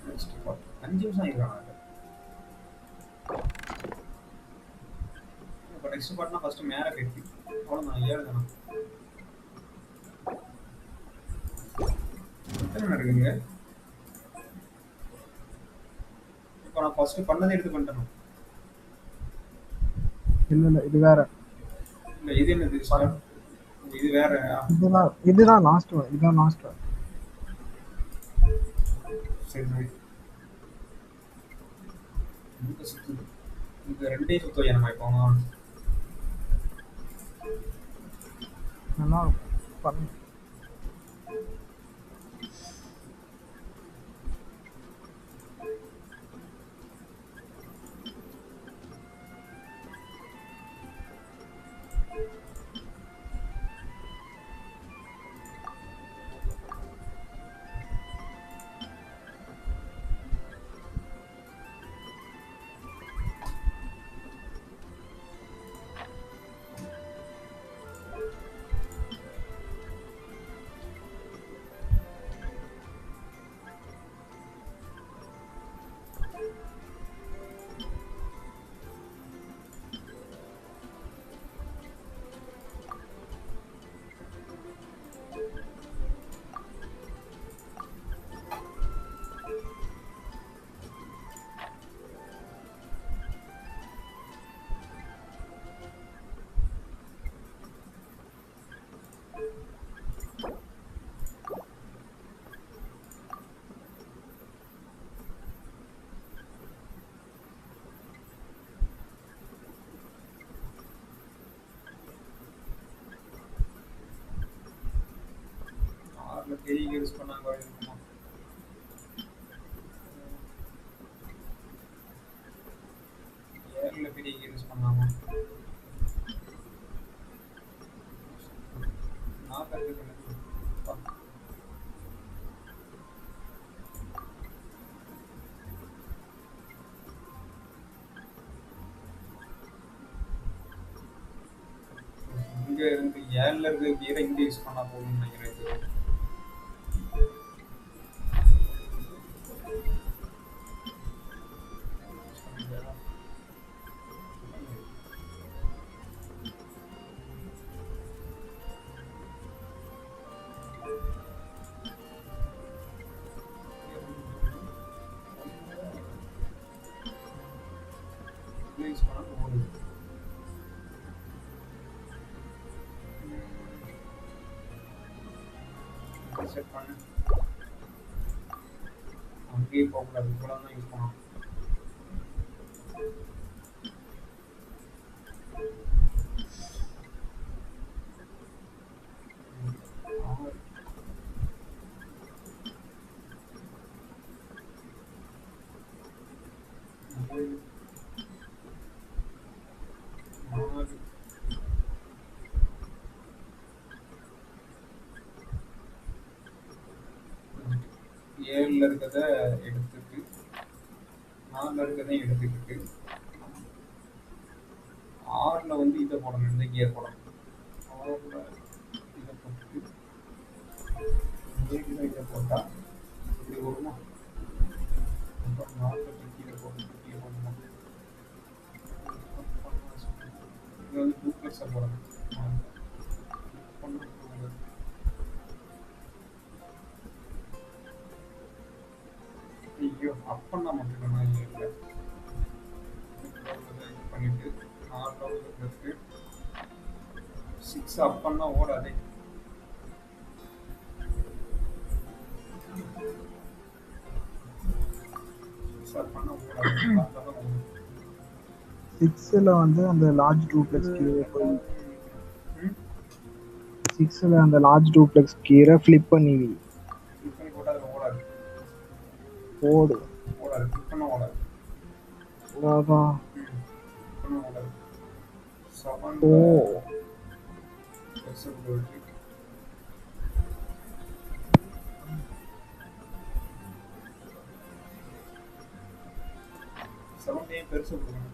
நெக்ஸ்ட் 5 நிமிஷம் ஆகிருக்காங்க. இப்போ நெக்ஸ்ட் பார்ட்னா ஃபர்ஸ்ட் மேலே கட்டி அவ்வளோதான் ஏறுதானா எத்தனை நடக்குங்க. இப்போ நான் ஃபர்ஸ்ட் பண்ணதை எடுத்து பண்ணிட்டேன். இல்ல இது வேற. இல்லை இது என்னது ஸ்டார்ட், இது வேற. இதுதான் லாஸ்ட் ஒன். இதுதான் லாஸ்ட் ஒன். சரி சரி. இந்த ரெண்டையும் சுத்தம் நம்ம இப்போ நல்லா இருக்கும் பண்ணு. பெரிய யூஸ் பண்ணாங்க. இருக்குமா ஏர்ல பெரிய யூஸ் பண்ணாங்க. நான் கற்றுக்கிறேன். இங்க இருந்து ஏர்ல இருந்து கீரை இங்க யூஸ் பண்ணா போதும்னு நினைக்கிறேன். யூஸ் பண்ணா போதும். செட் பண்ணு. அங்கேயே போகக்கூடாது. இவ்வளோ தான் யூஸ் பண்ணணும். ஏழில் இருக்கிறத எடுத்துட்டு 4ல் இருக்கிறதையும் எடுத்துக்கிட்டு 6ல் வந்து இதை போடணும். இந்த கியர் போடணும். 6ல் இதை போட்டு 7ல் இதை போட்டால் இப்படி வருமா? அப்புறம் 4ல் கீழே போட்டு கீழே போடணும். இது வந்து டூப்ளெக்ஸை போடணும். ஐயோ அப்பன்னா மட்டும் நான் இல்லை பண்ணிட்டு 4 6 அப்பன்னா ஓடாதே. 6 அப்பன்னா ஓடாது. 6ல வந்து அந்த லார்ஜ் டூப்ளெக்ஸ் கீரை போய் 6ல அந்த லார்ஜ் டூப்ளெக்ஸ் கீரை ஃபிளிப் பண்ணி போட்டால் ஓடாது. ஓடு ஓடாது. ஃபிளிப் பண்ண ஓடாது. அதான். ஓடாது. 7 7 பெருசு கொடுங்க.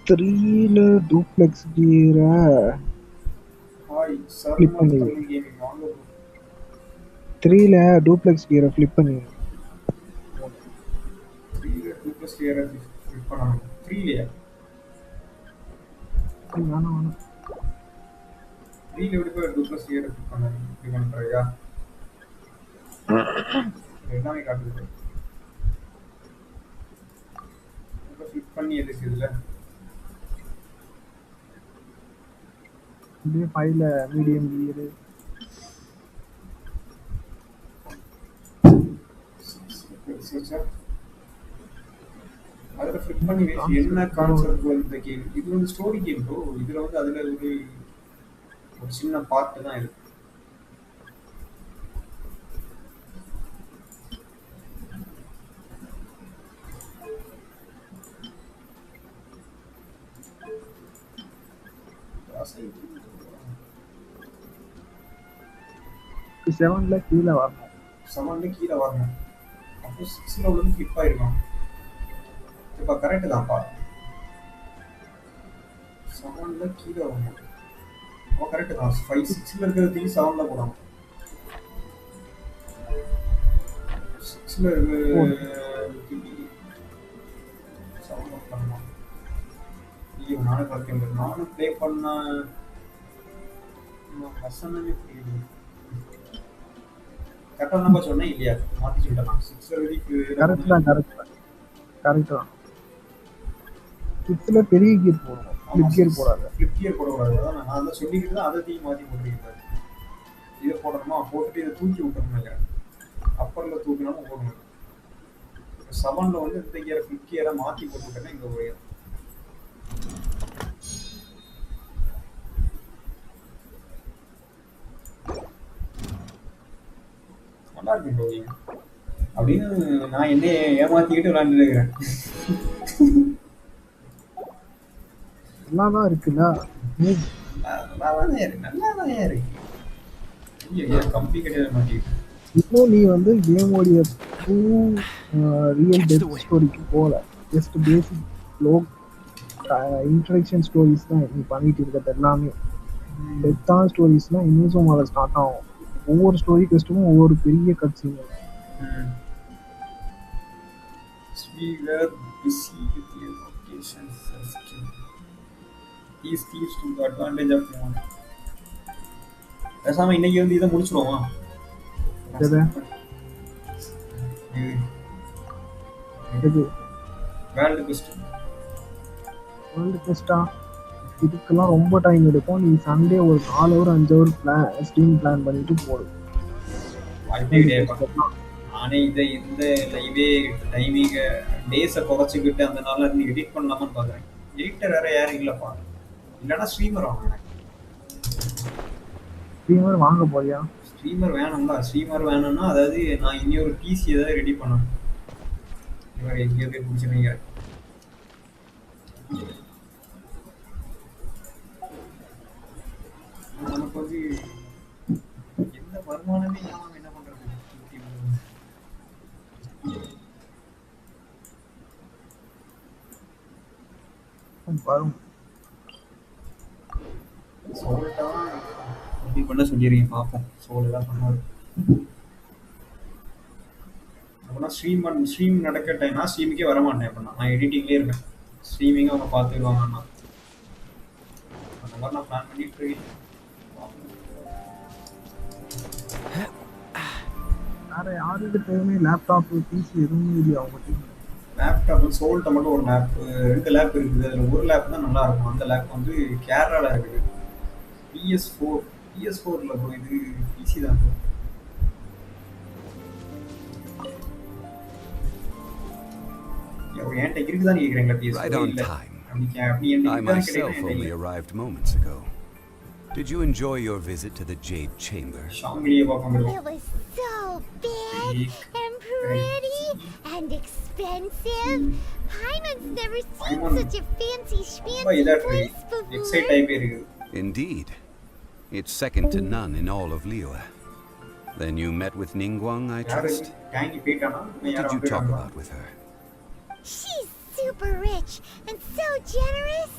த்ரீல டூப்ளெக்ஸ் கீரை ஹாய் சார், Flip பண்ணி. தமிழ் கேமிங் வாங்க bro. 3ல டூப்ளெக்ஸ் கீரை ஃபிளிப் பண்ணி 3 2+ இயர் ஃபிட் பண்ணணும். 3லயா? வேணாம் வேணாம் 3ல எப்படி போய் 2+ இயர் ஃபிட் பண்ணணும்? இப்படி பண்றியா? எல்லாமே காட்டுது. இப்போ ஃபிட் பண்ணி எதுக்கு இதுல? இதே 5ல மீடியம் கீரை சர்ச்சா அதில் ஃபிட் பண்ணி வச்சு என்ன கான்செப்ட் இந்த கேம்? இது வந்து ஸ்டோரி கேம் ப்ரோ. இதில் வந்து அதில் ஒரு சின்ன பார்ட்டு தான் இருக்கு. செவன்ல கீழே வரணும். 7ல கீழே வரணும். அப்போ 6ல உள்ளது ஃபிட் ஆயிருக்கும். இப்போ கரெக்டு தான்ப்பா. 7ல கீழே வரணும். அப்போ கரெக்டு தான். 5 6ல இருக்கிறதுக்கு 7ல போடணும். 6ல இருக்கிறதுக்கு 7ல பண்ணணும். ஐயோ, நானும் பார்த்தேன். நானும் ப்ளே பண்ண வசனமே புரியுது. கரெக்டாக நம்ம சொன்னேன் இல்லையா? மாற்றி சொல்லிட்டேன். 6ல கரெக்ட் தான் 6ல பெரிய கீர் போடணும். ஃபிளிப் கீர் போடாத. ஃபிளிப் கியர் போடக்கூடாது. அதான் நான் அதை சொல்லிக்கிட்டு தான் அதை தீ மாற்றி போட்டுருக்கேன். இதை போடணுமா? போட்டுட்டு இதை தூக்கி விட்டணும் நினைக்கிறேன். அப்பரில் தூக்கினாலும் போடணும். 7ல வந்து இந்த கியரை ஃபிளிப் கியரை மாற்றி போட்டுவிட்டேன்னா இங்கே ஒரு நல்லா இருக்கு ப்ரோ. அப்படின்னு நான் என்னைய ஏமாத்திக்கிட்டு விளையாண்டுட்டு இருக்கிறேன். நல்லாதான் இருக்குல்ல. நல்லாதான் இருக்கு. ஐயோ, கம்பி கட்டிட மாட்டேங்குது. இன்னும் நீ வந்து கேமோடைய ரியல் டெத் ஸ்டோரிக்கு போகல. ஜஸ்ட் பேசிக் லோ இன்ட்ரடக்ஷன் ஸ்டோரிஸ் தான் நீ பண்ணிட்டு இருக்கிறது எல்லாமே. டெத்தான ஸ்டோரிஸ்லாம் இன்னும் மேலே ஸ்டார்ட் ஆகும். ஒவ்வொரு ஸ்டோரி கஸ்டமும் ஒவ்வொரு பெரிய cut scene. We were busy with the locations. These thieves took advantage of me. பேசாம இன்னைக்கு வந்து இதை முடிச்சிடுவோமா? எது வேர்ல்டு பெஸ்ட். வேர்ல்டு பெஸ்ட்டா? இதுக்கெல்லாம் ரொம்ப டைம் எடுக்கும். நீ சண்டே ஒரு 4 ஹவர் 5 ஹவர் ஸ்ட்ரீம் பிளான் பண்ணிட்டு போடு. வாய்ப்பே கிடையாது. நானே இந்த லைவே டைமிங்க டேஸை குறைச்சிக்கிட்டு அந்த நாளில் நீ எடிட் பண்ணலாமான்னு பார்க்குறேன். எடிட்டர் வேற யாரும் இல்லைப்பா. இல்லைன்னா ஸ்ட்ரீமர் வாங்கினேன். ஸ்ட்ரீமர் வாங்க போறியா? ஸ்ட்ரீமர் வேணும்ல. ஸ்ட்ரீமர் வேணும்னா அதாவது நான் இன்னொரு பிசி ஏதாவது ரெடி பண்ணணும். இவர் எங்கேயோ போய் பிடிச்சிருங்க. நமக்கு வந்து எந்த வருமானமே இல்லாமல் என்ன பண்றது? வரும். சோல்ட்டா எப்படி பண்ண சொல்லிடுறீங்க பார்ப்போம். சோல் தான் பண்ணாரு. அப்படின்னா ஸ்ட்ரீம் நடக்க டைம்னா ஸ்ட்ரீமுக்கே வரமாட்டேன். அப்படின்னா நான் எடிட்டிங்லேயே இருக்கேன். ஸ்ட்ரீமிங்காக அவங்க பார்த்துக்குவாங்கன்னா அந்த மாதிரி நான் பிளான் பண்ணிட்டு இருக்கேன். வேற யாருக்கு தேவையே லேப்டாப் பிசி எதுவுமே இல்லையா அவங்க? லேப்டாப் சோல்ட்ட மட்டும் ஒரு லேப் 2 லேப் இருக்குது. அதில் ஒரு லேப் தான் நல்லா இருக்கும். அந்த லேப் வந்து கேரளாவில் இருக்குது. PS4ல ப்ரோ. இது பிசி தான் ப்ரோ. என்கிட்ட இருக்குதான்னு கேட்குறீங்களா? Right PS4 on இல்லை. time. அப்படி I myself only arrived moments ago. Did you enjoy your visit to the Jade Chamber? ஷாங்கிலியை பார்க்க It was so big and pretty and expensive. I'm a Paimon never seen Paimon such a fancy ரொம்ப schmancy இதாட்டு place excite before. ஆகி போயிருக்குது. Indeed. It's second to none in all of Liyue. Then you met with Ningguang, I யாரு trust? டேங்கி போயிட்டானா? What இன்னும் யாரும் did you talk வந்துட்டாங்களா? about with her? She's super rich and so generous.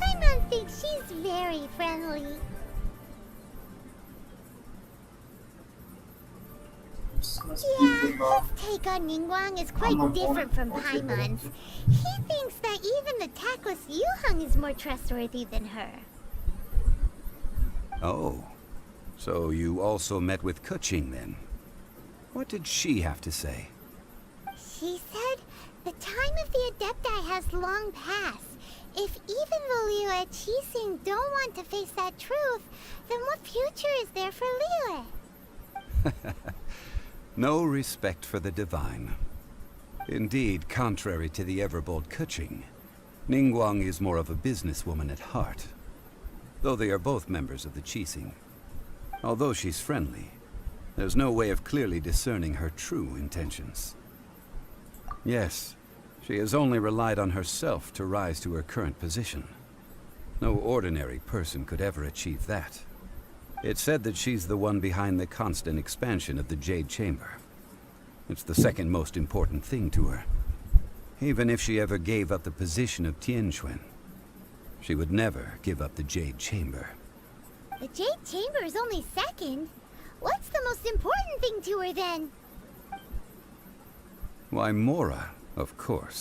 Paimon thinks she's very friendly. Yeah, his take on Ningguang is quite different from Paimon's. He thinks that even the tactless Yuheng is more trustworthy than her. Oh. So you also met with Keqing then? What did she have to say? She said the time of the Adepti has long passed. If even the Liyue Qixing don't want to face that truth, then what future is there for Liyue? No respect for the divine. Indeed, contrary to the ever-bold Keqing, Ningguang is more of a businesswoman at heart. Though they are both members of the Qixing. Although she's friendly, there's no way of clearly discerning her true intentions. Yes, she has only relied on herself to rise to her current position. No ordinary person could ever achieve that. It's said that she's the one behind the constant expansion of the Jade Chamber. It's the second most important thing to her. Even if she ever gave up the position of Tianquan, she would never give up the Jade Chamber. The Jade Chamber is only second. What's the most important thing to her then? Why, Mora, of course.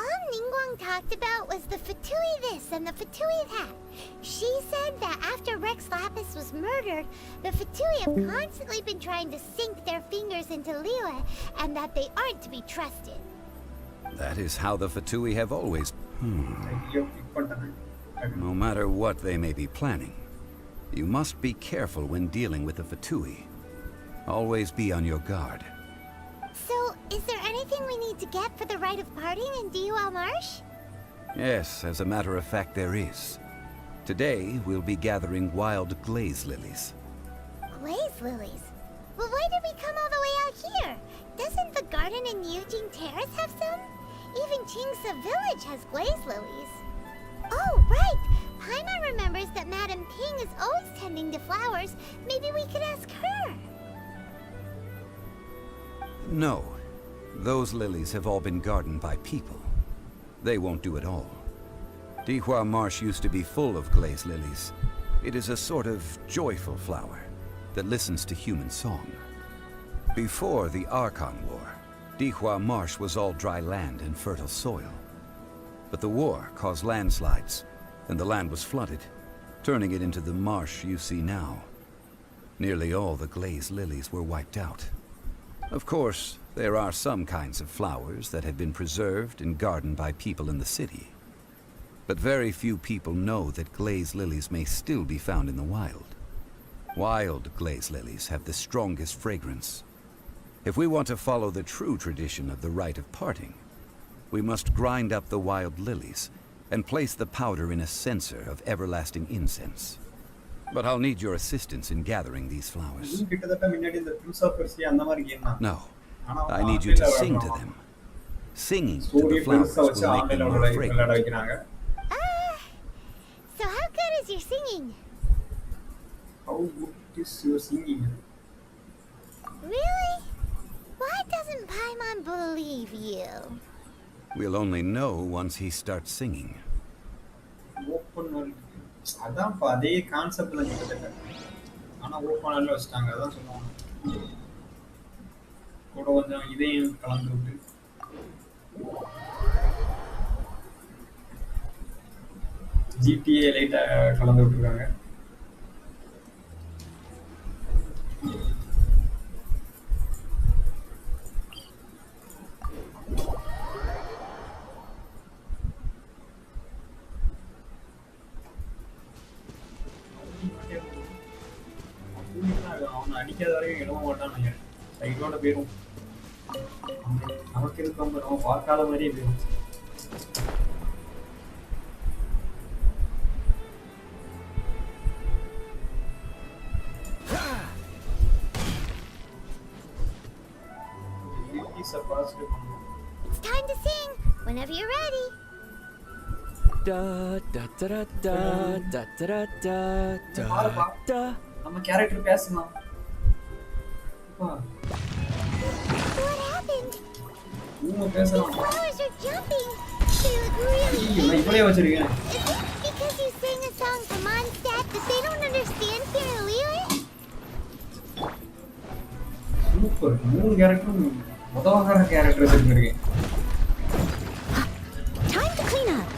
All Ningguang talked about was the Fatui this and the Fatui that. She said that after Rex Lapis was murdered, the Fatui have constantly been trying to sink their fingers into Liyue and that they aren't to be trusted. That is how the Fatui have always... ஐயோ click பண்ணிட்டேன். No matter what they may be planning, you must be careful when dealing with the Fatui. Always be on your guard. So, is there anything we need to get for the rite of parting in Diwa Marsh? Yes, as a matter of fact, there is. Today, we'll be gathering wild glaze lilies. Glaze lilies? Well, why did we come all the way out here? Doesn't the garden in Eugene Terrace have some? Even Chingsa Village has glaze lilies. Oh, right! Paimon remembers that Madame Ping is always tending to flowers. Maybe we could ask her. No. Those lilies have all been gardened by people. They won't do it all. Dihua Marsh used to be full of glaze lilies. It is a sort of joyful flower that listens to human song. Before the Archon War, Dihua Marsh was all dry land and fertile soil. But the war caused landslides, and the land was flooded, turning it into the marsh you see now. Nearly all the glaze lilies were wiped out. Of course, there are some kinds of flowers that have been preserved and gardened by people in the city. But very few people know that glaze lilies may still be found in the wild. Wild glaze lilies have the strongest fragrance. If we want to follow the true tradition of the rite of parting, we must grind up the wild lilies and place the powder in a censer of everlasting incense. But I'll need your assistance in gathering these flowers. கிட்டத்தட்ட முன்னாடி இந்த Prince of Persia அந்த மாதிரி game தான். No, ஆனா I need you to sing to them. Singing to the flowers பெருசா வச்சு will make them ஆன்லைன்ல more விளையாட fragrant. வைக்கிறாங்க. So how good is your singing? How good is your singing? Really? Why doesn't Paimon believe you? We'll only know once he starts singing. Open அதான் அதே concept தான் கிட்டத்தட்ட. ஆனா ஓப்பன்ல வச்சிட்டாங்க அதான் சொல்லுவாங்க. கூட கொஞ்சம் இதையும் கலந்து விட்டு GTA லைட்டா கலந்து விட்டுருக்காங்க. அவனை அடிக்காத வரைக்கும் எழுத மாட்டான் நினைக்கிறேன். சைடோட போயிடும். நமக்கு இருக்கு நம்ம பார்க்காத மாதிரியே போயிடும். Is a pass It's time to sing. Whenever you're ready. Da da da da da da da da da da. நம்ம கேரக்டர் பேசலாம். What happened? ஊம பேசலாம். These flowers are jumping. They look really நான் இப்படியே வச்சிருக்கேன். Is it because you sang a song for Mondstadt that they don't understand fairly? Super. மூணு கேரக்டரும் உதவகார character வச்சிருக்கேன். Time to clean up.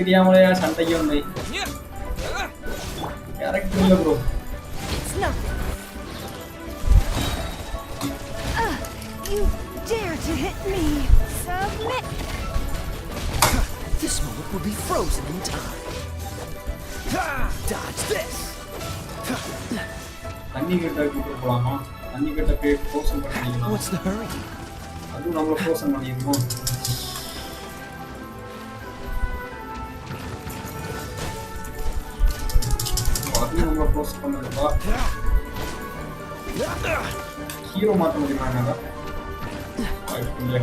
தெரியாமலையா சண்டைக்கு வந்து கேரக்டர் இல்ல bro. It's nothing. You dare to hit me. Submit. This moment will be frozen in time. Dodge this. தண்ணி கிட்ட கூட்டு போலாமா? தண்ணி கிட்ட போய் க்ளோஸ் பண்ணிடலாம். What's the hurry? அது நம்மள க்ளோஸ் பண்ணிடுவோம். அது நம்மள க்ளோஸ் பண்ணதுப்பா. ஹீரோ மாத்த முடியுமா என்னடா? இல்ல.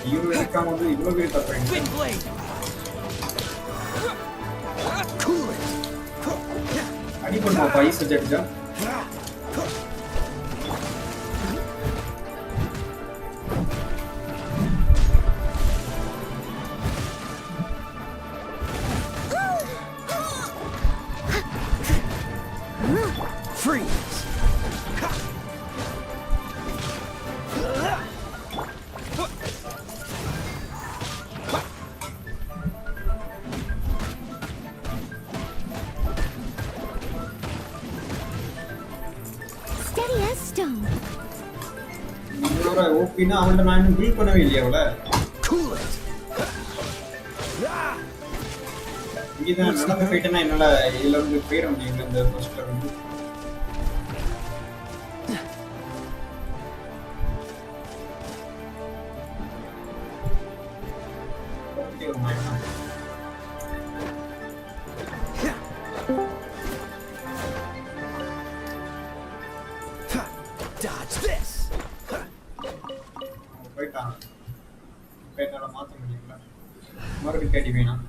ஹீரோ இருக்காம வந்து இவ்வளவு பேர் தப்பறீங்க. Wind blade. Cool it. அடிபடுமா wise ஜட்ஜா? Freeze. Steady as stone. இவரோட ஓபினா அவன்ட நான் பில்ட் பண்ணவே இல்லையா அவள? Cool it. இங்கதான் நடந்து போயிட்டேன்னா என்னால இதுல இருந்து போயிட முடியும் இந்த ஃபர்ஸ்ட்ல இருந்து. ஓகே ஒரு மைண்ட். Dodge this. போயிட்டான். இப்போ என்னால மாத்த முடியல. மறுபடியும் தேடி வேணாம்.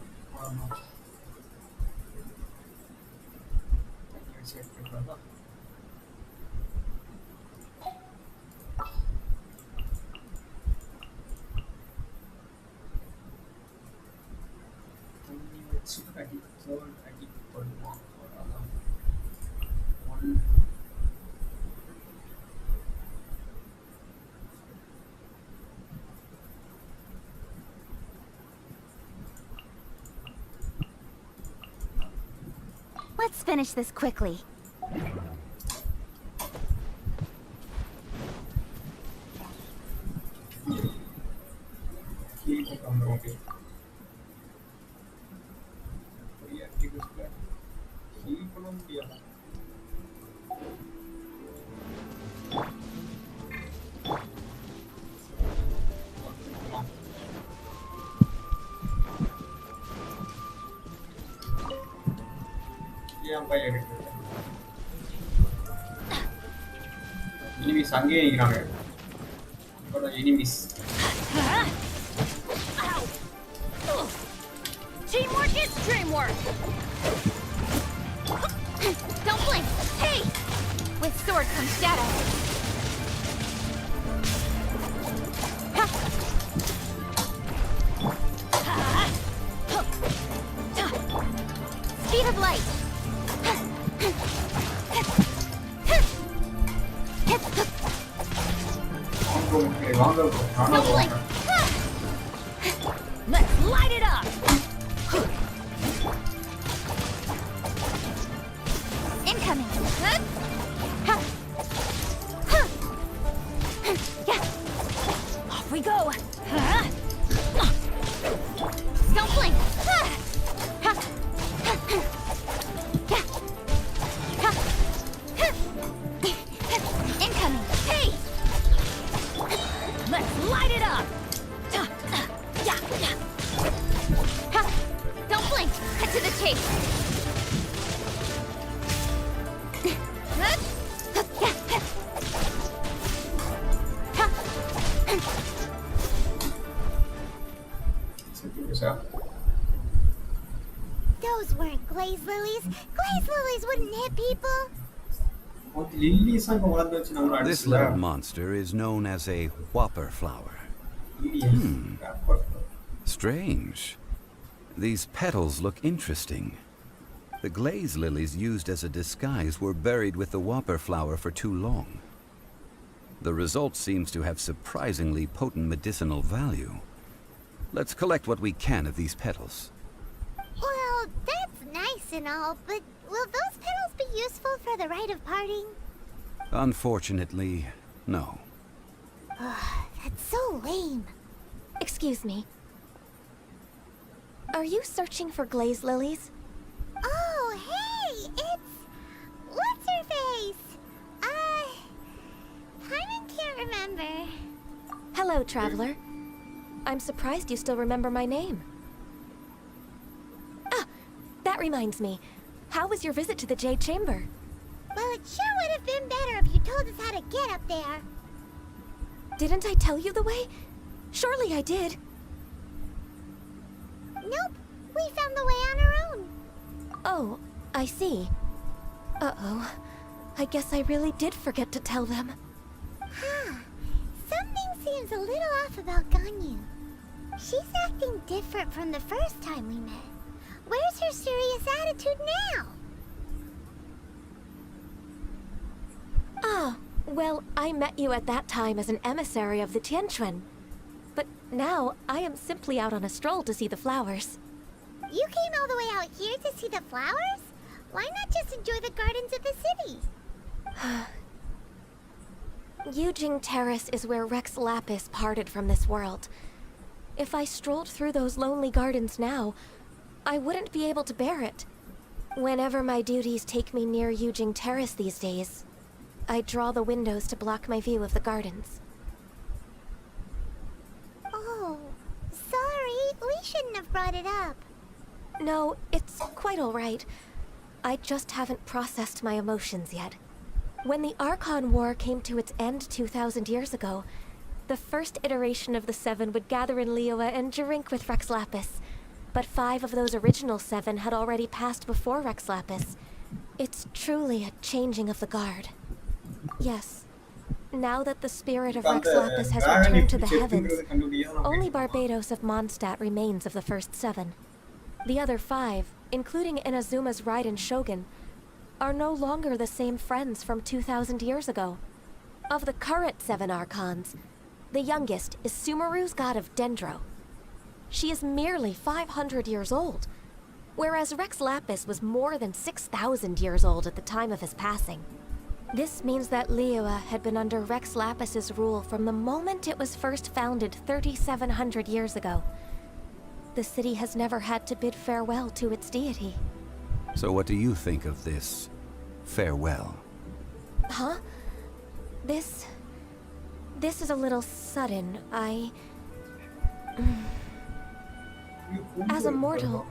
Let's finish this quickly. Enemies அங்கே நிக்கிறாங்க. But enemies. Teamwork is dreamwork. Don't blink. Hey! With sword comes shadow. Speed of light. Don't blink. Let's light it up. Incoming. Off we go. Don't blink. Incoming. Hey! Let's light it up. sir. Those weren't glaze lilies. Glaze lilies wouldn't hit people. Lilies அங்க வளர்ந்து வச்சு நம்மள This அடிச்சல. little monster is known as a whopper flower. Strange. These petals look interesting. The glaze lilies used as a disguise were buried with the whopper flower for too long. The result seems to have surprisingly potent medicinal value. Let's collect what we can of these petals. Well, that's nice and all, but will those petals be useful for the rite of parting? Unfortunately, no. That's so lame. Excuse me. Are you searching for glaze lilies? Oh, hey, it's... What's her face? Paimon can't remember. Hello, traveler. I'm surprised you still remember my name. Ah, that reminds me. How was your visit to the Jade Chamber? Well, it sure would have been better if you told us how to get up there. Didn't I tell you the way? Surely I did. Nope, we found the way on our own. Oh, I see. Uh-oh. I guess I really did forget to tell them. Huh. Something seems a little off about Ganyu. She's acting different from the first time we met. Where's her serious attitude now? Ah, well, I met you at that time as an emissary of the Tianquan. But now, I am simply out on a stroll to see the flowers. You came all the way out here to see the flowers? Why not just enjoy the gardens of the city? Yujing Terrace is where Rex Lapis parted from this world. If I strolled through those lonely gardens now, I wouldn't be able to bear it. Whenever my duties take me near Yujing Terrace these days, I draw the windows to block my view of the gardens. Oh, sorry. We shouldn't have brought it up. No, it's quite all right. I just haven't processed my emotions yet. When the Archon War came to its end 2,000 years ago, the first iteration of the Seven would gather in Liyue and drink with Rex Lapis. But 5 of those original 7 had already passed before Rex Lapis. It's truly a changing of the guard. Yes. Now that the spirit of Rex Lapis has returned to the heavens, only Barbados of Mondstadt remains of the first 7. The other 5, including Inazuma's Raiden Shogun, are no longer the same friends from 2,000 years ago. Of the current 7 Archons, the youngest is Sumeru's god of Dendro. She is merely 500 years old, whereas Rex Lapis was more than 6,000 years old at the time of his passing. This means that Liyue had been under Rex Lapis's rule from the moment it was first founded 3,700 years ago. The city has never had to bid farewell to its deity. So what do you think of this farewell? Huh? This is a little sudden. As a mortal,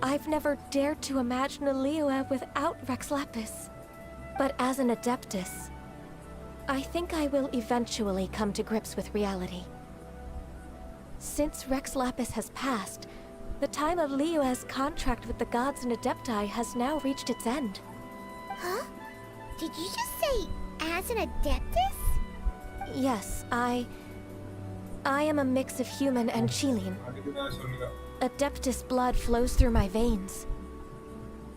I've never dared to imagine a Liyue without Rex Lapis. But as an Adeptus, I think I will eventually come to grips with reality. Since Rex Lapis has passed, the time of Liyue's contract with the gods and Adepti has now reached its end. Huh? Did you just say, as an Adeptus? Yes, I am a mix of human and Chilean. Adeptus blood flows through my veins.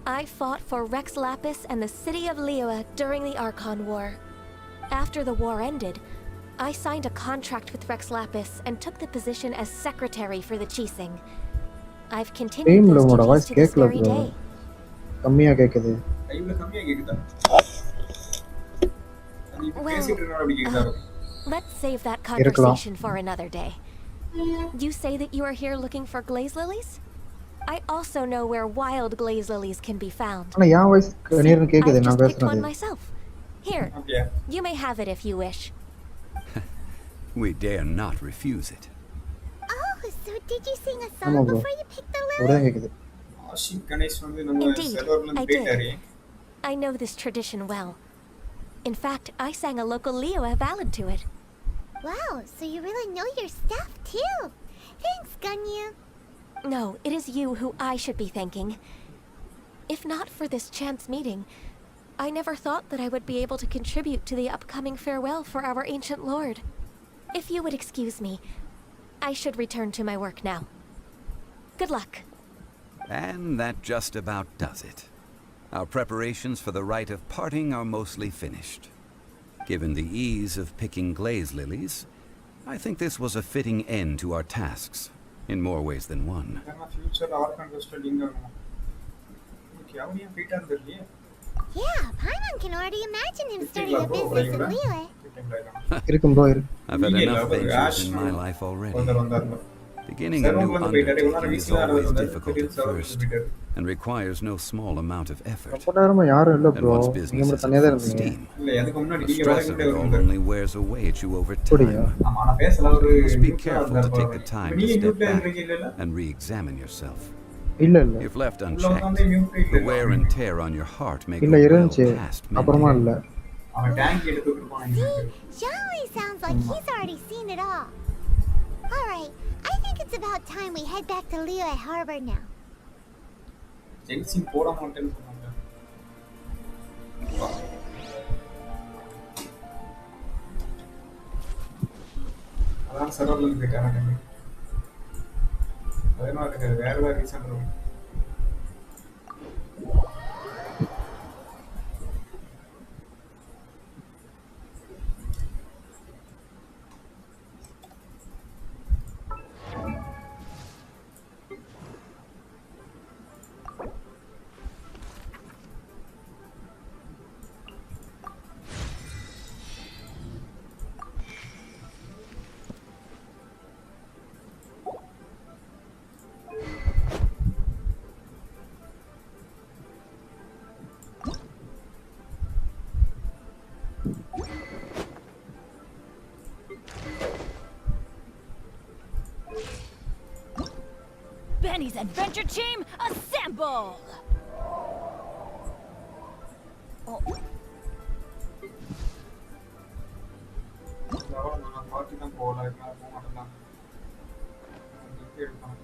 I fought for Rex Lapis and the city of Liyue during the Archon War. After the war ended, I signed a contract with Rex Lapis and took the position as secretary for the Qixing. I've continued those duties to this very day. கம்மியா கேக்குது. Well, let's save that conversation for another day. You say that you are here looking for glaze lilies? I also know where wild glaze lilies can be found. ஆனா யா voice நேரா கேக்குது I've நான் just picked one பேசுறது. myself. Here, you may have it if you wish. We dare not refuse it. Oh, so did you sing a song ஆமா bro. before you picked the ஒரே lily? கேக்குது. ஆஷிக் கணேஷ் வந்து நம்ம Indeed, சர்வர்ல I இருந்து போயிட்டாரு. did. I know this tradition well. In fact, I sang a local Liyue ballad to it. Wow, so you really know your stuff too. Thanks, Ganyu. No, it is you who I should be thanking. If not for this chance meeting, I never thought that I would be able to contribute to the upcoming farewell for our ancient lord. If you would excuse me, I should return to my work now. Good luck. And that just about does it. Our preparations for the rite of parting are mostly finished. Given the ease of picking glaze lilies, I think this was a fitting end to our tasks, in more ways than one. Yeah, Paimon can already imagine him starting a business in Liyue. இருக்கும் bro இருக்கு. I've had enough ventures in my life already. Beginning a new undertaking is always difficult at first, and requires no small amount of effort. ரொம்ப நேரமா யாரும் இல்ல And bro. once நீங்க business மட்டும் is at தனியா தான் full இருந்தீங்க. steam, the stress of it all only wears away at you over அப்படியா? time. You must be careful to take the time to step back and re-examine yourself. இல்ல இல்ல. If left unchecked, the wear and tear on your heart may go இல்ல well இருந்துச்சு. past அப்புறமா mending. இல்ல. See, Xiaoli sounds like he's already seen it all. Alright, I think it's about time we head back to Liyue Harbor now. ஜென்சின் போட மாட்டேன்னு சொன்னாங்க. அதான் சர்வர்ல போயிட்டாங்க. அதனால அதுக்கு வேற ஏதாவது ரீசன் இருக்கும். Benny's adventure team, assemble! Oh. நான் பார்ட்டி தான் போகல, போக மாட்டேன். எடுப்பான்.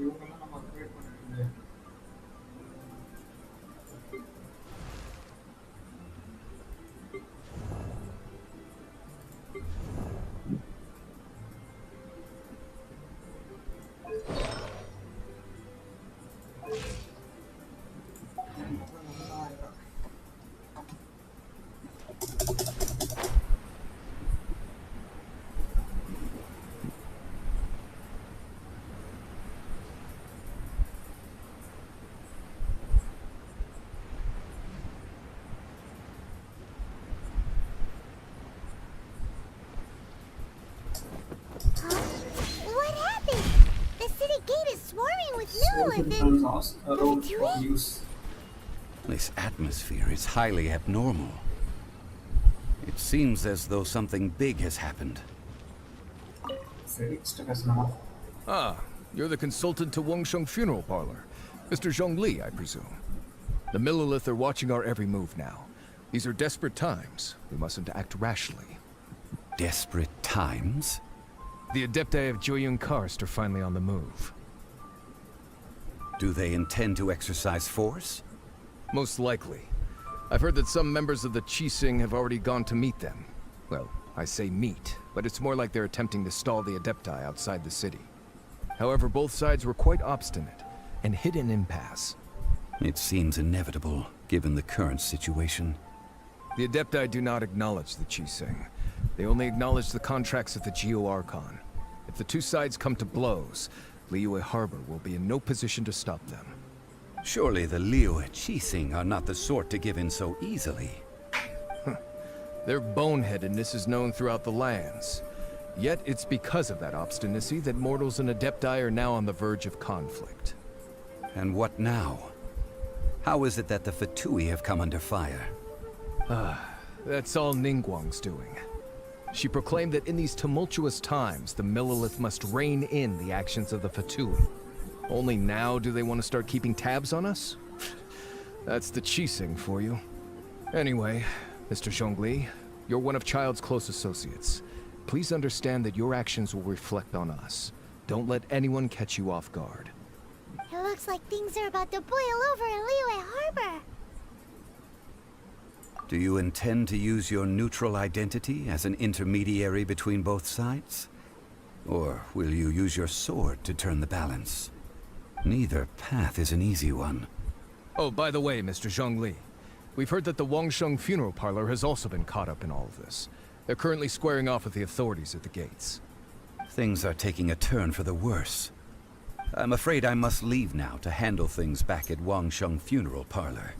இவங்கெல்லாம் நம்ம அப்கிரேட் பண்ணிருக்கோம். What happened? The city gate is swarming with Lilith and... This atmosphere is highly abnormal. It seems as though something big has happened. Ah, you're the consultant to Wengsheng Funeral Parlor. Mr. Zhongli, I presume. The Millilith are watching our every move now. These are desperate times. We mustn't act rashly. Desperate times? The Adepti of Joyun Karst are finally on the move. Do they intend to exercise force? Most likely. I've heard that some members of the Qixing have already gone to meet them. Well, I say meet, but it's more like they're attempting to stall the Adepti outside the city. However, both sides were quite obstinate and hit an impasse. It seems inevitable, given the current situation. The Adepti do not acknowledge the Qixing. They only acknowledge the contracts of the Geo-Archon. If the two sides come to blows, Liyue Harbor will be in no position to stop them. Surely the Liyue Qixing are not the sort to give in so easily. Their boneheadedness is known throughout the lands. Yet it's because of that obstinacy that mortals and Adepti are now on the verge of conflict. And what now? How is it that the Fatui have come under fire? That's all Ningguang's doing. She proclaimed that in these tumultuous times, the Millelith must rein in the actions of the Fatui. Only now do they want to start keeping tabs on us? That's the Qixing for you. Anyway, Mr. Zhongli, you're one of Child's close associates. Please understand that your actions will reflect on us. Don't let anyone catch you off guard. It looks like things are about to boil over in Liyue Harbor. Do you intend to use your neutral identity as an intermediary between both sides? Or will you use your sword to turn the balance? Neither path is an easy one. Oh, by the way, Mr. Zhongli, we've heard that the Wangsheng funeral parlor has also been caught up in all of this. They're currently squaring off with the authorities at the gates. Things are taking a turn for the worse. I'm afraid I must leave now to handle things back at Wangsheng funeral parlor.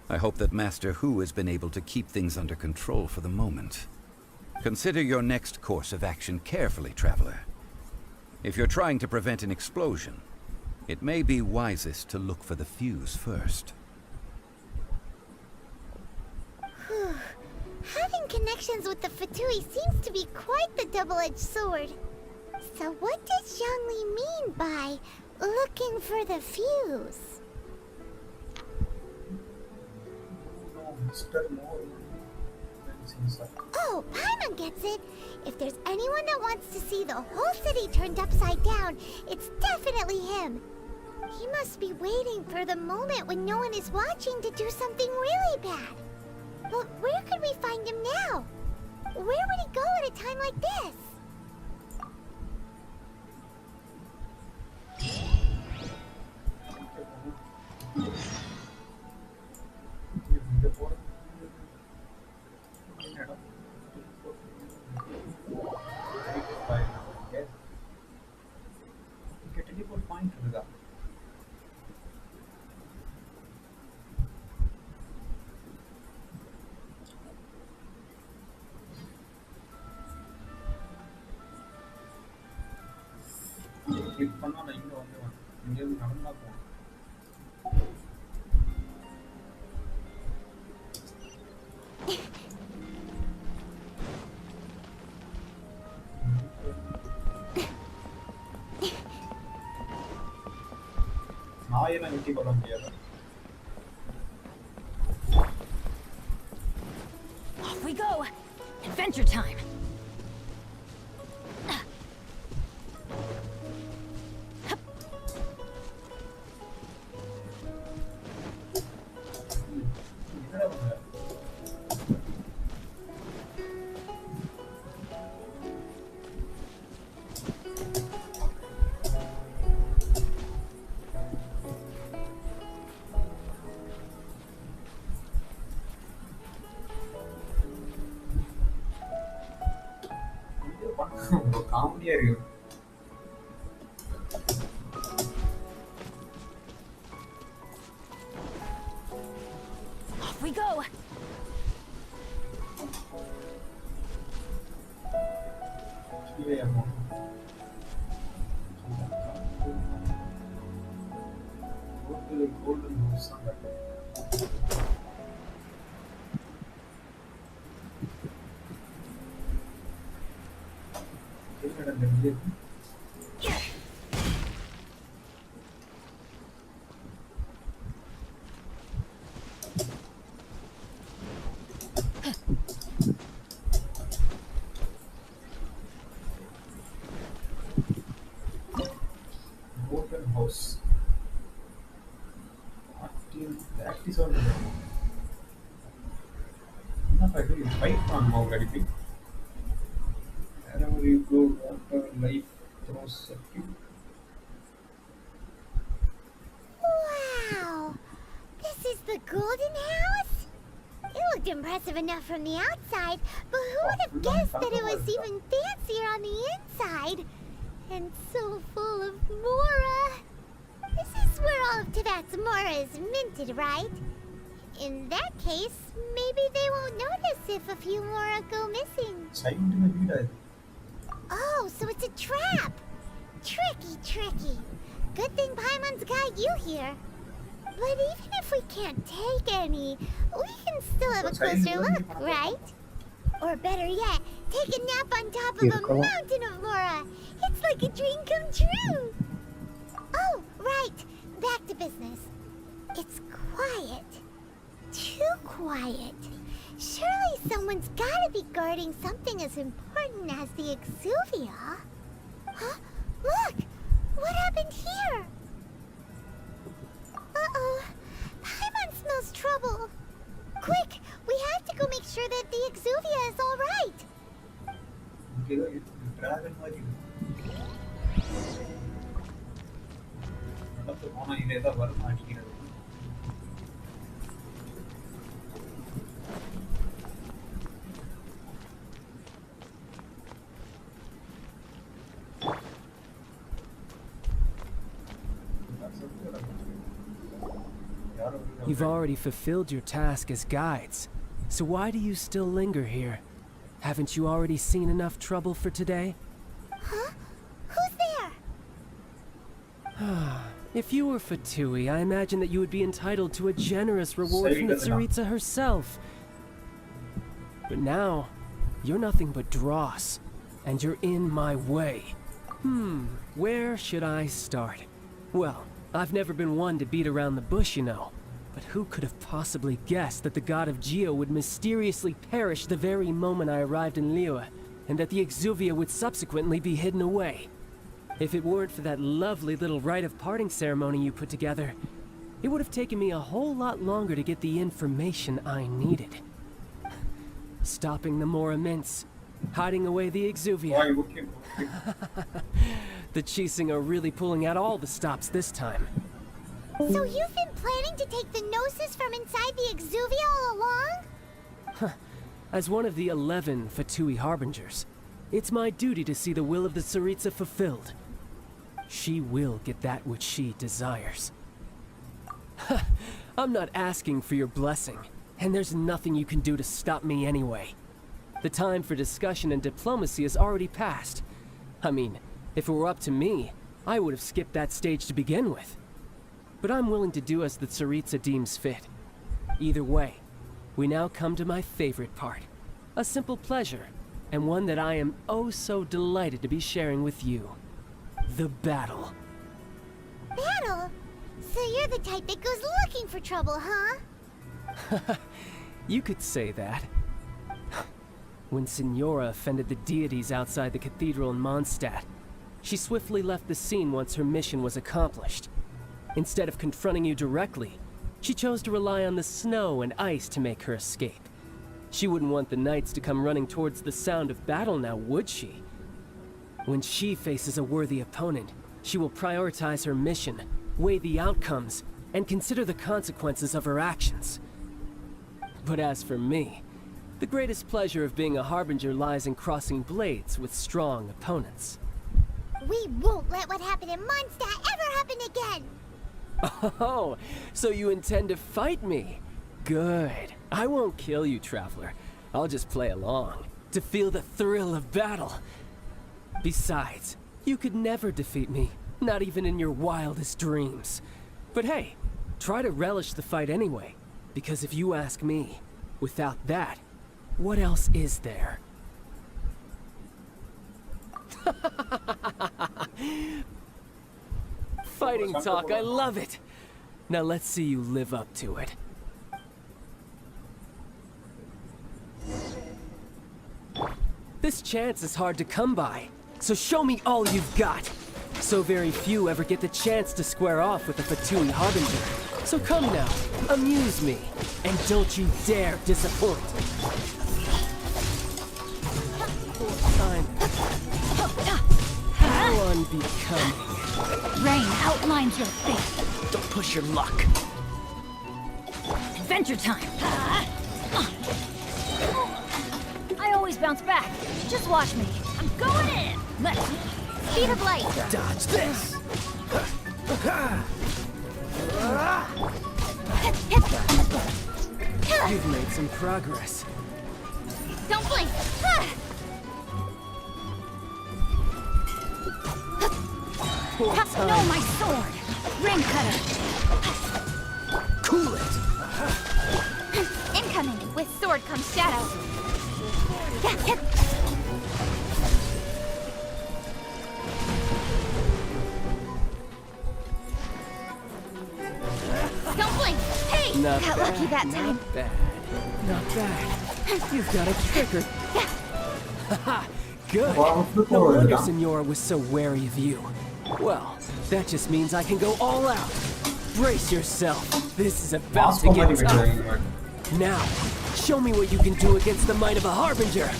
I hope that Master Hu has been able to keep things under control for the moment. Consider your next course of action carefully, traveler. If you're trying to prevent an explosion, it may be wisest to look for the fuse first. Having connections with the Fatui seems to be quite the double-edged sword. So what does Zhongli mean by looking for the fuse? Oh, Paimon gets it! If there's anyone that wants to see the whole city turned upside down, it's definitely him! He must be waiting for the moment when no one is watching to do something really bad. But where could we find him now? Where would he go at a time like this? Click பண்ணா நான் இங்க வந்துடுவேன். இங்கேருந்து நடந்தா போகணும். நாயெல்லாம் வெட்டி கொள்ள முடியாது. Off we go! Adventure time! காமெடியா இருக்கு. Off we go! golden moves on that. Golden house. That is all. Enough, I do you fight on already. Wherever you go, water, life throws at you. Wow! This is the golden house? It looked impressive enough from the outside, but who would have guessed that it was even fancier on the inside? And so full of Mora. This is where all of Tibet's Mora is minted, right? In that case, maybe they won't notice if a few Mora go missing. Oh, so it's a trap! Tricky, tricky. Good thing Paimon's got you here. But even if we can't take any, we can still have a closer look, right? Or better yet, take a nap on top of a mountain of Laura. It's like a dream come true. Oh, right. Back to business. It's quiet. Too quiet. Surely someone's gotta be guarding something as important as the Exuvia. Huh? Look! What happened here? Uh-oh. Paimon smells trouble. Quick! We have to go make sure that the Exuvia is alright. You've already fulfilled your task as guides, so why do you still linger here? Haven't you already seen enough trouble for today? Huh? Who's there? If you were Fatui, I imagine that you would be entitled to a generous reward from the Tsaritsa herself. But now, you're nothing but dross, and you're in my way. Where should I start? Well, I've never been one to beat around the bush, you know. But who could have possibly guessed that the god of Geo would mysteriously perish the very moment I arrived in Liyue, and that the Exuvia would subsequently be hidden away? If it weren't for that lovely little rite of parting ceremony you put together, it would have taken me a whole lot longer to get the information I needed. Stopping the Mora Mints, hiding away the Exuvia. The Chising are really pulling out all the stops this time. So you've been planning to take the Gnosis from inside the Exuvia all along? As one of the 11 Fatui Harbingers, it's my duty to see the will of the Tsaritsa fulfilled. She will get that which she desires. I'm not asking for your blessing, and there's nothing you can do to stop me anyway. The time for discussion and diplomacy has already passed. I mean, if it were up to me, I would have skipped that stage to begin with. But I'm willing to do as the Tsaritsa deems fit. Either way, we now come to my favorite part. A simple pleasure, and one that I am oh so delighted to be sharing with you. The battle. Battle? So you're the type that goes looking for trouble, huh? You could say that. When Signora offended the deities outside the cathedral in Mondstadt, she swiftly left the scene once her mission was accomplished. Instead of confronting you directly, she chose to rely on the snow and ice to make her escape. She wouldn't want the knights to come running towards the sound of battle now, would she? When she faces a worthy opponent, she will prioritize her mission, weigh the outcomes, and consider the consequences of her actions. But as for me, the greatest pleasure of being a Harbinger lies in crossing blades with strong opponents. We won't let what happened in Mondstadt ever happen again! Oh, so you intend to fight me? Good. I won't kill you, Traveler. I'll just play along, to feel the thrill of battle. Besides, you could never defeat me, not even in your wildest dreams. But hey, try to relish the fight anyway, because if you ask me, without that, what else is there? Fighting talk, I love it! Now let's see you live up to it. This chance is hard to come by, so show me all you've got. So very few ever get the chance to square off with a Fatui Harbinger. So come now, amuse me, and don't you dare disappoint. How unbecoming. Rain outlines your fate. Don't push your luck. Adventure time. I always bounce back. Just watch me. I'm going in. Let's speed of light. Dodge this. You've made some progress. Don't blink! Poor No, time. my sword. Ring cutter. shadow. Don't blink. Hey, Not got bad, lucky that time. Not bad. Not bad. You've got a trigger. Haha, good. No wonder Senora was so wary of you. Well, that just means I can go all out. Brace yourself. This is about to get tough. Now, show me what you can do against the might of a Harbinger.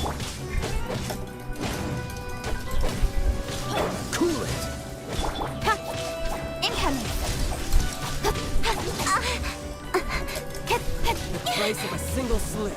Cool it. Incoming. The price of a single slip.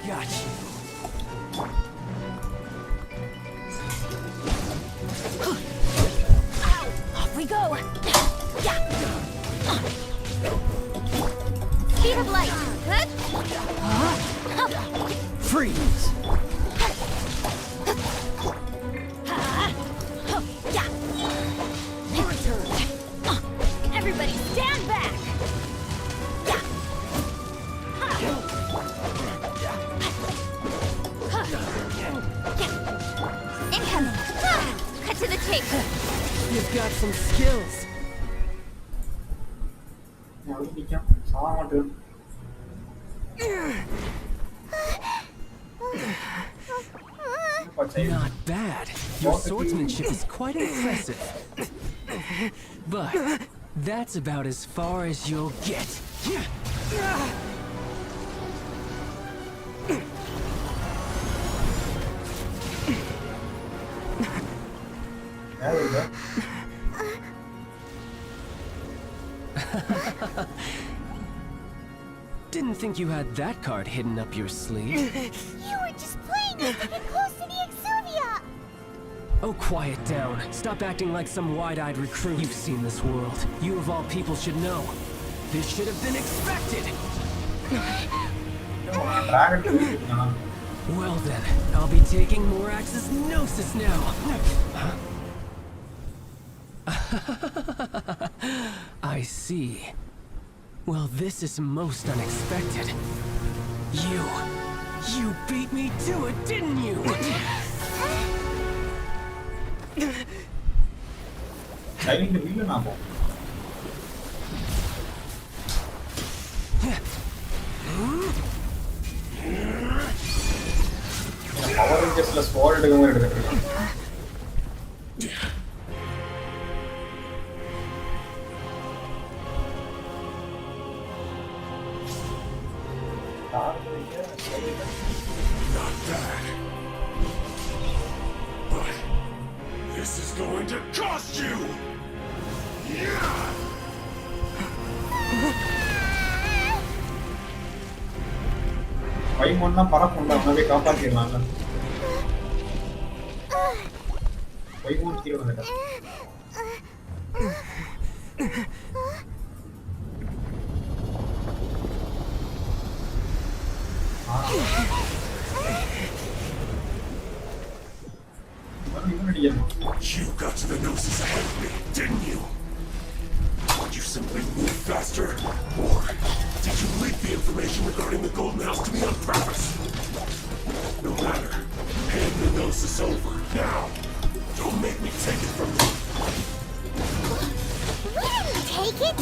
Got you. Off we go. Speed of light. Good. Freeze. Your turn. Everybody stand back. Incoming. Cut to the chase. You've got some skills. Not bad. Your swordsmanship is quite impressive. But that's about as far as you'll get. Didn't think you had that card hidden up your sleeve. You were just playing us to get close to the Exuvia! Oh, quiet down. Stop acting like some wide-eyed recruit. You've seen this world. You of all people should know. This should have been expected. Well then, I'll be taking Morax's Gnosis now. I see. Well, this is most unexpected. You beat me to it, didn't you? Power Rangersல sword எடுக்க மாதிரி எடுத்துட்டு Not bad. But this is going to cost you! பைமொன்னா பறக்கும்டா அவனை காப்பாத்திடலாம்ல பைமொன் கீழே வந்துட்டா You got to the Gnosis ahead of me, didn't you? Did you simply move faster? Or did you leak the information regarding the Golden House to me on purpose? No matter. Hand the Gnosis over, now. Don't make me take it from you. We didn't take it!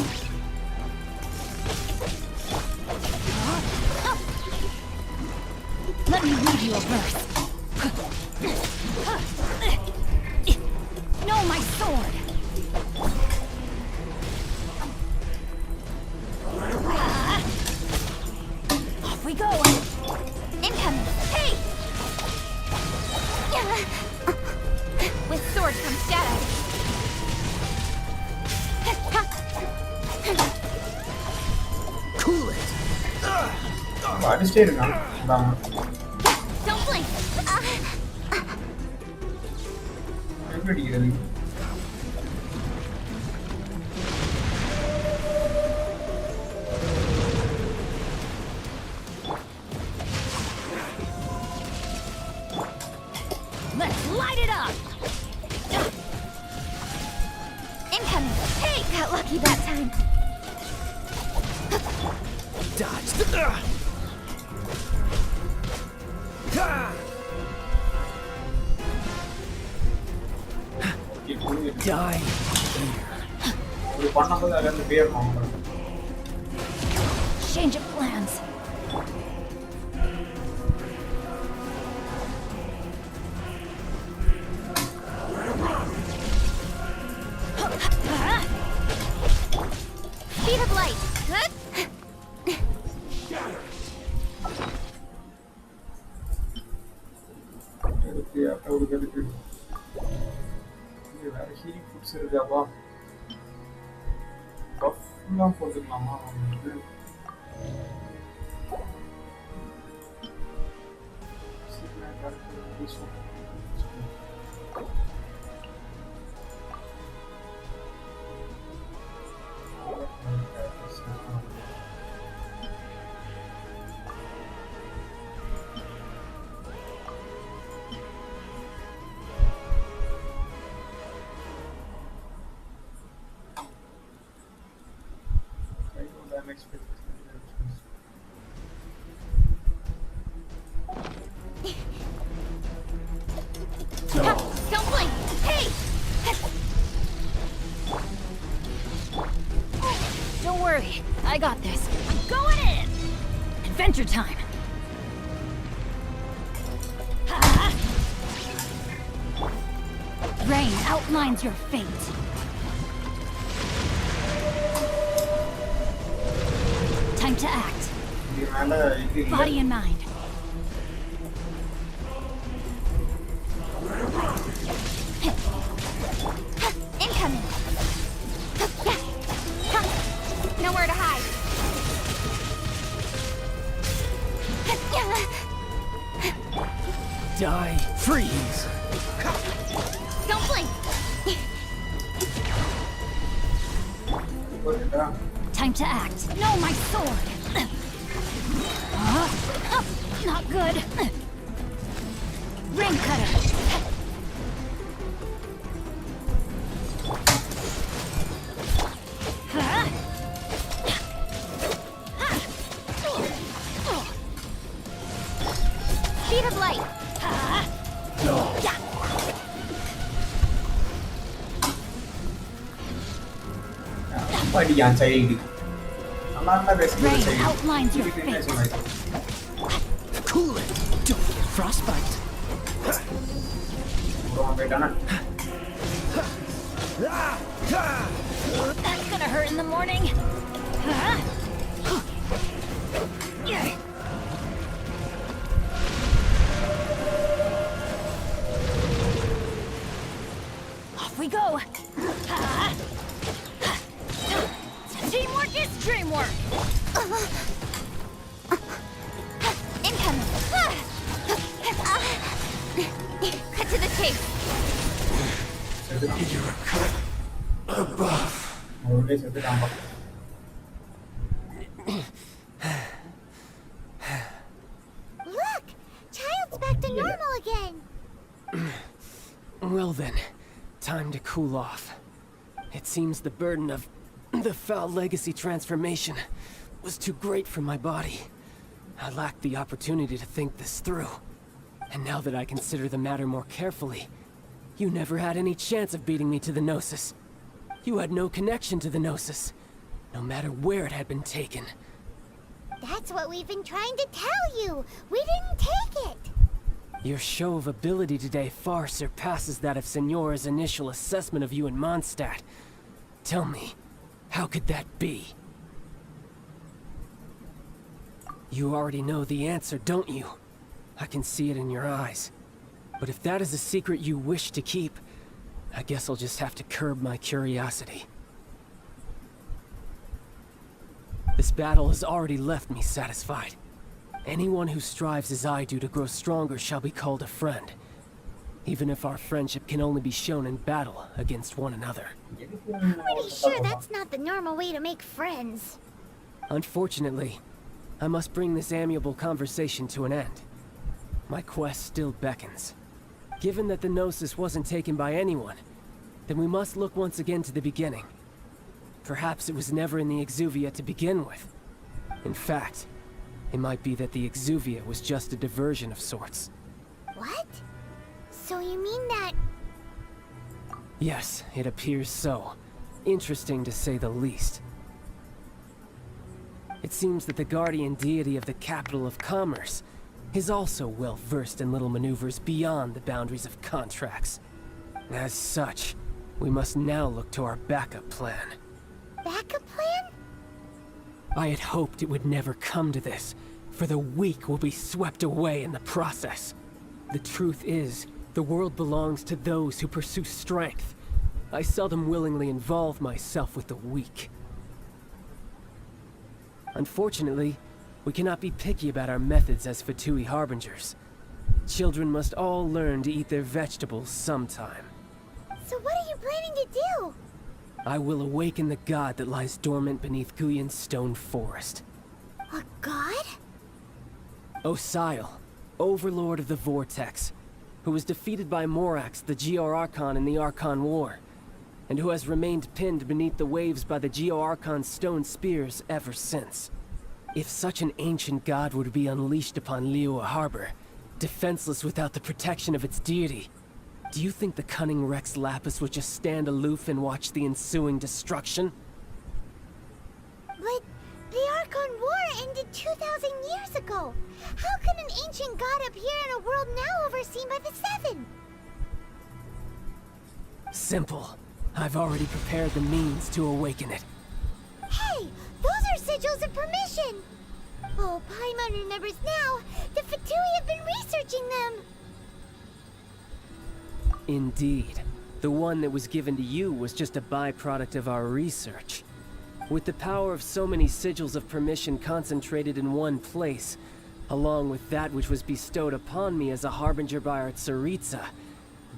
Let me read you a verse. No, my sword. Off we go. Incoming. Hey! With sword comes shadow. Cool it. அடிச்சிட்டே இருக்கான் Don't blink. எப்படி அடிக்கிறது it up! Incoming! Hey, got lucky that time. Dodge. Die. இது பண்ணும்போது அதுல இருந்து பேர் வாங்க. Change of plans. Speed of light. அவருக்கு வேற ஹீலிங் ஃபுட்ஸ் இருக்காப்பா. பஃப்லாம் போட்டுக்கலாமா அவங்களுக்கு? Don't blink! Hey! Don't worry, I got this. I'm going in! Adventure time! Rain outlines your fate. Time to act. Body and mind. Incoming! Nowhere to hide. Die. Freeze. Don't blink! Time to act. No, my sword! Not good. Ring cutter. Speed of light. படியான் side நல்லா நல்லா பேசுறது Rain side outlines your fate. Cool it. Don't get frostbite. போயிட்டானா That's gonna hurt in the morning. Off we go. Teamwork is dreamwork. Incoming! Cut to the chase. அவங்களே செத்துட்டாங்க Look! Child's back to normal again. Well then, time to cool off. It seems the burden of the foul legacy transformation was too great for my body. I lacked the opportunity to think this through. And now that I consider the matter more carefully, you never had any chance of beating me to the Gnosis. You had no connection to the Gnosis, no matter where it had been taken. That's what we've been trying to tell you. We didn't take it. Your show of ability today far surpasses that of Signora's initial assessment of you in Mondstadt. Tell me, how could that be? You already know the answer, don't you? I can see it in your eyes. But if that is a secret you wish to keep, I guess I'll just have to curb my curiosity. This battle has already left me satisfied. Anyone who strives as I do to grow stronger shall be called a friend, even if our friendship can only be shown in battle against one another. Pretty sure that's not the normal way to make friends. Unfortunately, I must bring this amiable conversation to an end. My quest still beckons. Given that the Gnosis wasn't taken by anyone, then we must look once again to the beginning. Perhaps it was never in the Exuvia to begin with. In fact, it might be that the Exuvia was just a diversion of sorts. What? So you mean that... Yes, it appears so. Interesting to say the least. It seems that the guardian deity of the capital of commerce is also well versed in little maneuvers beyond the boundaries of contracts. As such, we must now look to our backup plan. Backup plan? I had hoped it would never come to this, for the weak will be swept away in the process. The truth is, the world belongs to those who pursue strength. I seldom willingly involve myself with the weak. Unfortunately, we cannot be picky about our methods as Fatui Harbingers. Children must all learn to eat their vegetables sometime. So what are you planning to do? I will awaken the god that lies dormant beneath Guyon's stone forest. A god? Osial, overlord of the Vortex, who was defeated by Morax, the Geo-Archon in the Archon War, and who has remained pinned beneath the waves by the Geo-Archon's stone spears ever since. If such an ancient god were to be unleashed upon Liyue Harbor, defenseless without the protection of its deity, do you think the cunning Rex Lapis would just stand aloof and watch the ensuing destruction? But the Archon War ended 2,000 years ago. How can an ancient god appear in a world now overseen by the Seven? Simple. I've already prepared the means to awaken it. Hey, those are sigils of permission. Oh, Paimon remembers now. The Fatui have been researching them. Indeed. The one that was given to you was just a byproduct of our research. With the power of so many sigils of permission concentrated in one place, along with that which was bestowed upon me as a harbinger by our Tsaritsa,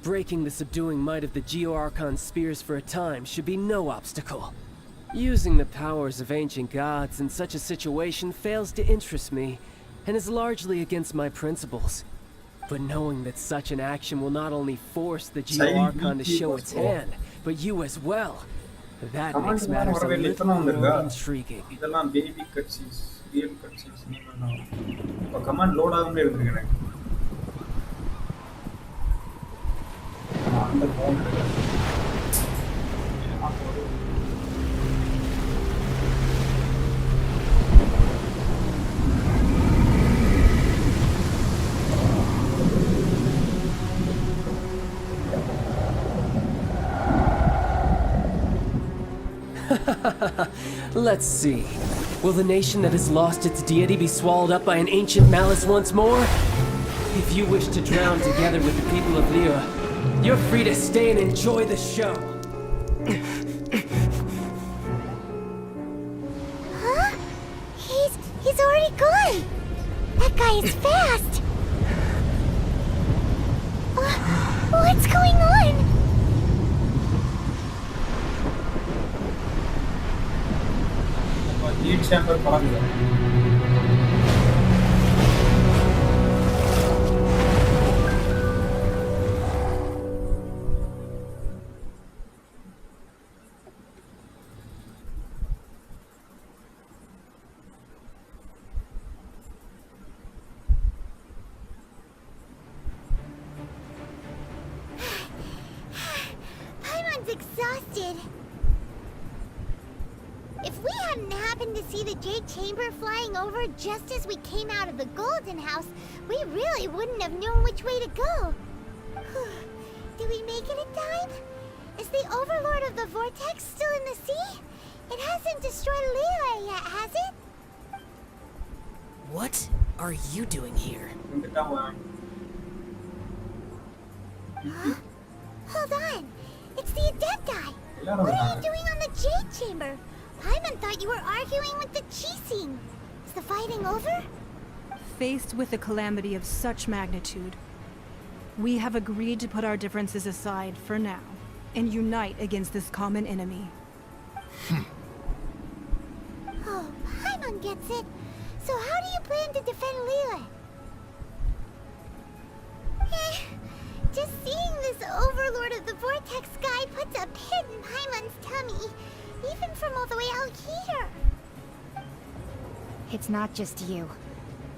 breaking the subduing might of the Geo-Archon spears for a time should be no obstacle. Using the powers of ancient gods in such a situation fails to interest me, and is largely against my principles. But knowing that such an action will not only force the Geo-Archon to show its hand, but you as well, that makes matters a little more intriguing. இதெல்லாம் baby cutscenes, real cutscenes இப்போ command load ஆகாமலே இருந்திருக்கு எனக்கு. அந்த phone Let's see. Will the nation that has lost its deity be swallowed up by an ancient malice once more? If you wish to drown together with the people of Liyue, you're free to stay and enjoy the show. Huh? He's already gone. That guy is fast. What's going on? heat chamber பறக்குது. Paimon's exhausted. If we hadn't happened to see the Jade Chamber flying over just as we came out of the Golden House, we really wouldn't have known which way to go. Did we make it in time? Is the Overlord of the Vortex still in the sea? It hasn't destroyed Liyue yet, has it? What are you doing here? Huh? Hold on. It's the Adepti. What are you doing on the Jade Chamber? Paimon thought you were arguing with the Qixing. Is the fighting over? Faced with a calamity of such magnitude, we have agreed to put our differences aside for now and unite against this common enemy. Oh, Paimon gets it. So how do you plan to defend Liyue? Just seeing this Overlord of the Vortex guy puts a pit in Paimon's tummy, even from all the way out here. It's not just you.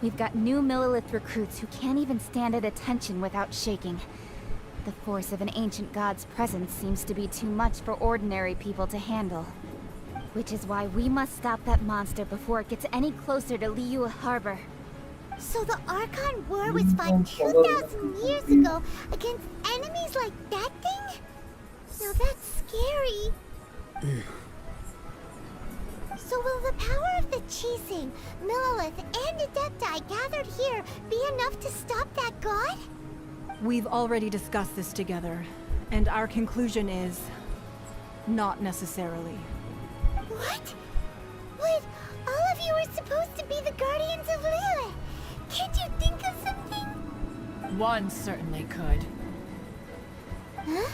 We've got new Millilith recruits who can't even stand at attention without shaking. The force of an ancient god's presence seems to be too much for ordinary people to handle. Which is why we must stop that monster before it gets any closer to Liyue Harbor. So the Archon War was fought 2,000 years ago against enemies like that thing? Now that's scary. So will the power of the Qixing, Millilith, and Adepti gathered here be enough to stop that god? We've already discussed this together, and our conclusion is... not necessarily. What? But all of you are supposed to be the Guardians of Liyue. Can't you think of something? One certainly could. Huh?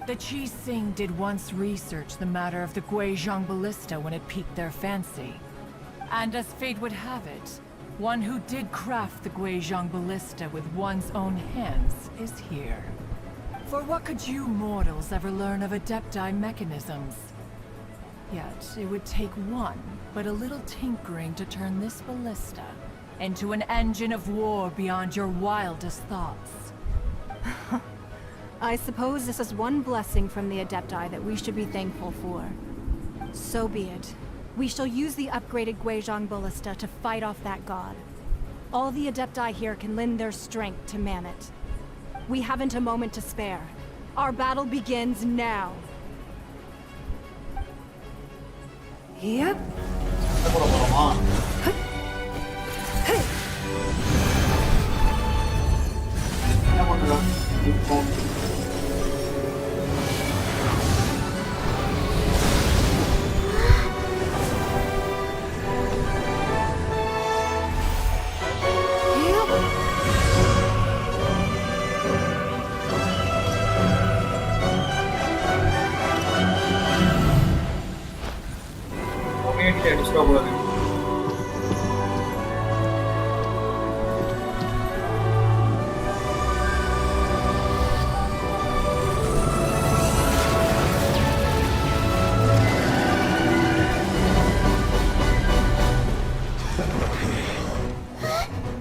The Qixing did once research the matter of the Guizhong Ballista when it piqued their fancy. And as fate would have it, one who did craft the Guizhong Ballista with one's own hands is here. For what could you mortals ever learn of Adepti mechanisms? Yet, it would take one, but a little tinkering to turn this ballista into an engine of war beyond your wildest thoughts. I suppose this is one blessing from the Adepti that we should be thankful for. So be it. We shall use the upgraded Guizhong Ballista to fight off that god. All the Adepti here can lend their strength to man it. We haven't a moment to spare. Our battle begins now. Yep.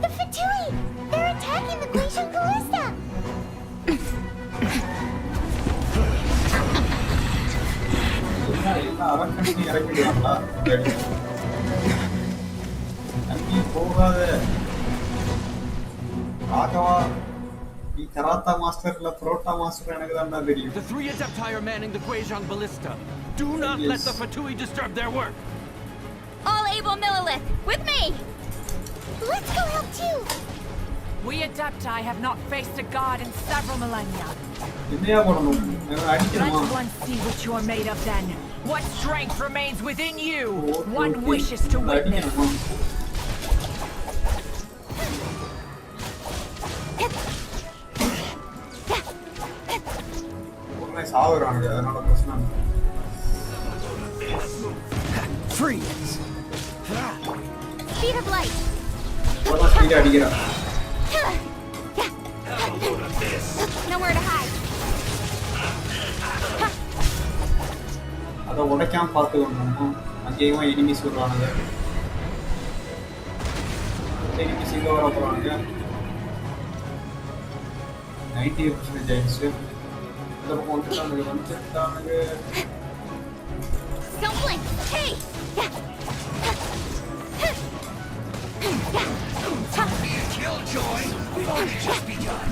The Fatui! They're attacking the Guizhong Ballista! The three Adepti are manning the Guizhong Ballista. Do not let the Fatui disturb their work. All able Millilith, with me! Let's go help too! We Adepti have not faced a god in several millennia. Let one see what you're made of then. What strength remains within you? One wishes to witness. Freeze! Speed of light! Nowhere to hide. அதை உடைக்காம பார்த்துக்கணும். அங்கேயும் enemies வருவானுங்க. Enemies இங்கே வர போகிறானுங்க. 90% ஆயிடுச்சு. இந்த பக்கம் வந்துட்டானுங்க. Don't blink! Hey! Killjoy! We've only just begun.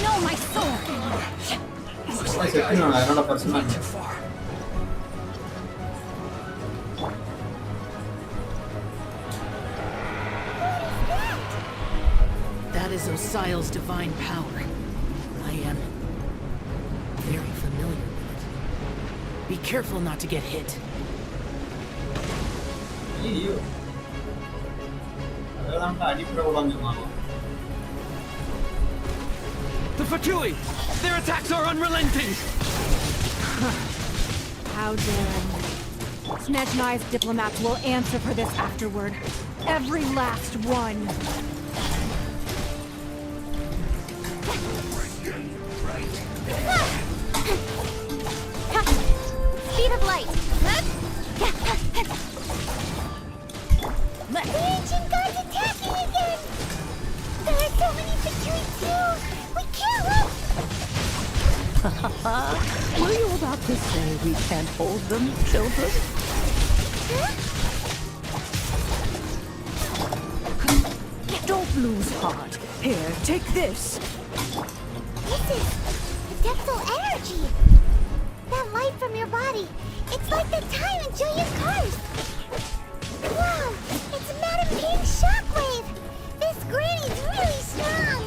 No, my sword! Looks like என்னோட personal too far. That is Osial's divine power. I am very familiar with it. Be careful not to get hit. ஐயோ அதெல்லாம் அடிப்படை உடஞ்சுமாங்க. The Fatui! Their attacks are unrelenting! How dare you. Snezhnai's diplomats will answer for this afterward. Every last one. Speed of light. The ancient god's attacking again! There are so many Fatui too! We can't let... Were you about to say we can't hold them, children? Huh? Don't lose heart. Here, take this. This is adeptal energy! That light from your body, it's like the time in Julia's cars! Wow! It's Madame Ping's shockwave! This granny's really strong!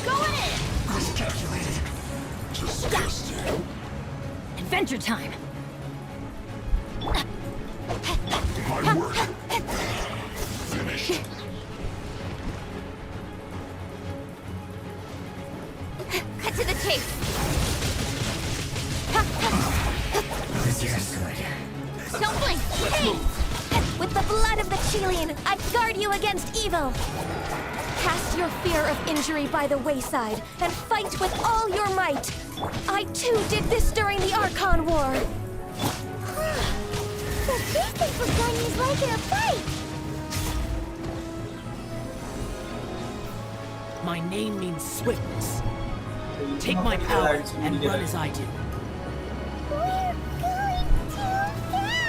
Going in! Miscalculated. Disgusting. Adventure time! My work. Finished. Cut to the chase! Don't blink! Hey! With the blood of the Chilean, I guard you against evil! Cast your fear of injury by the wayside, and fight with all your might! I too did this during the Archon War! The distance was going is like in a fight! My name means swiftness. Take my power and run as I do. We're going too fast!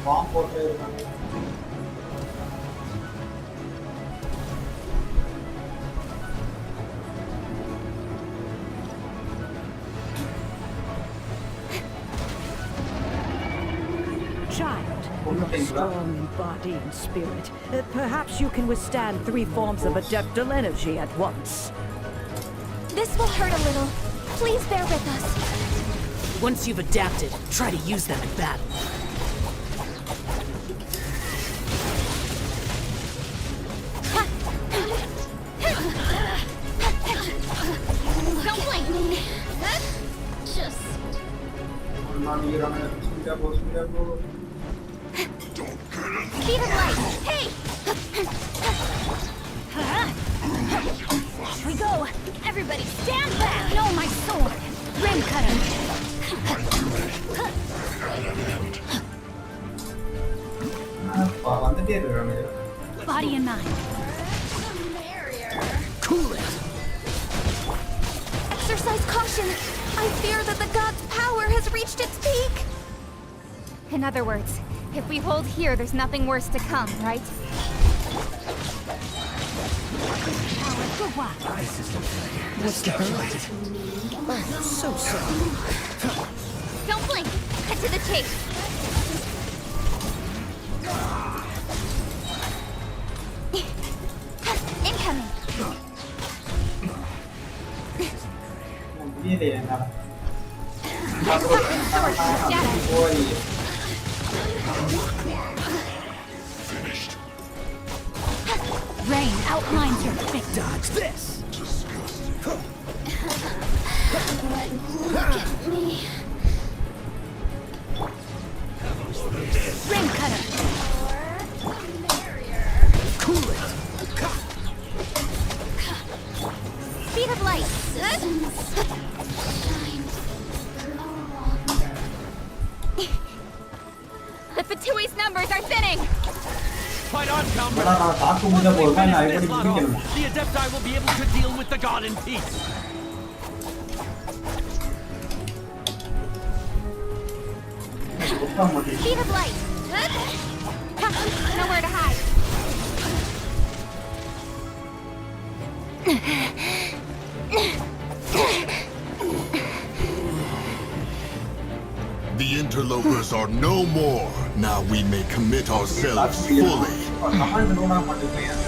பாம்பு போட்டே இருக்காங்க. Child, you're strong in body and spirit. Perhaps you can withstand 3 forms of adeptal energy at once. This will hurt a little. Please bear with us. Once you've adapted, try to use them in battle. Don't blink! Just... Speed of light! Hey! Here we go! Everybody stand back! No, my sword! Rim cutter! வந்துட்டே இருக்காங்க. Body and mind. Cool it! Exercise caution! I fear that the god's power has reached its peak! In other words, if we hold here, there's nothing worse to come, right? What's the hurt? Oh, so sorry. Don't blink! Cut to the chase! Incoming! முடியலையே என்னால. போய் Finished. Rain outlines your fix. Dodge this! Look at me. Rim cutter! Cool it! Speed of light! The Fatui's numbers are thinning! Fight on, comrade. ஆனா நான் தாக்கு முடிஞ்ச போதுதான் நான் Finish எப்படி this, Lotto. முடிக்கணும். The Adepti will be able to deal with the god in peace. Speed of light! Nowhere to hide! The interlopers are no more. Now we may commit ourselves fully. Command நோனா பண்ணிட்டேன்.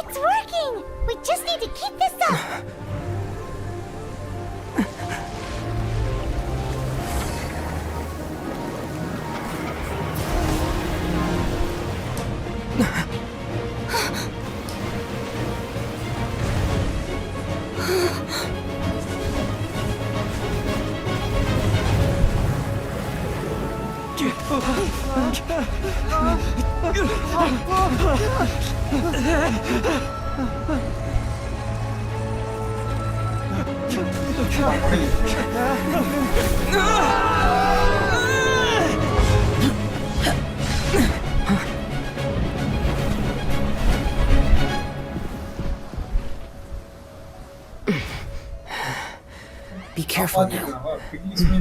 It's working! Be careful now.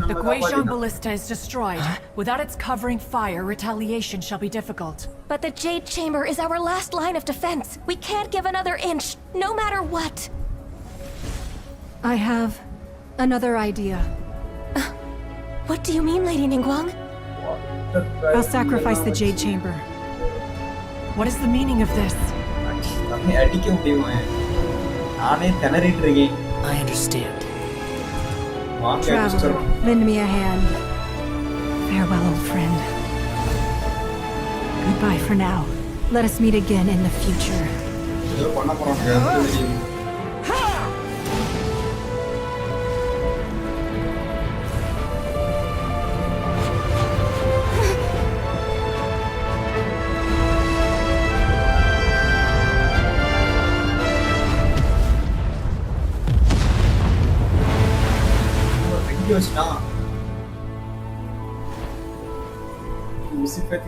The Guizhong Ballista is destroyed. Without its covering fire, retaliation shall be difficult. But the Jade Chamber is our last line of defense. We can't give another inch, no matter what. I have another idea. What do you mean, Lady Ningguang? I'll sacrifice the Jade Chamber. What is the meaning of this? I understand. Traveler, lend me a hand. Farewell, old friend. Goodbye for now. Let us meet again in the future.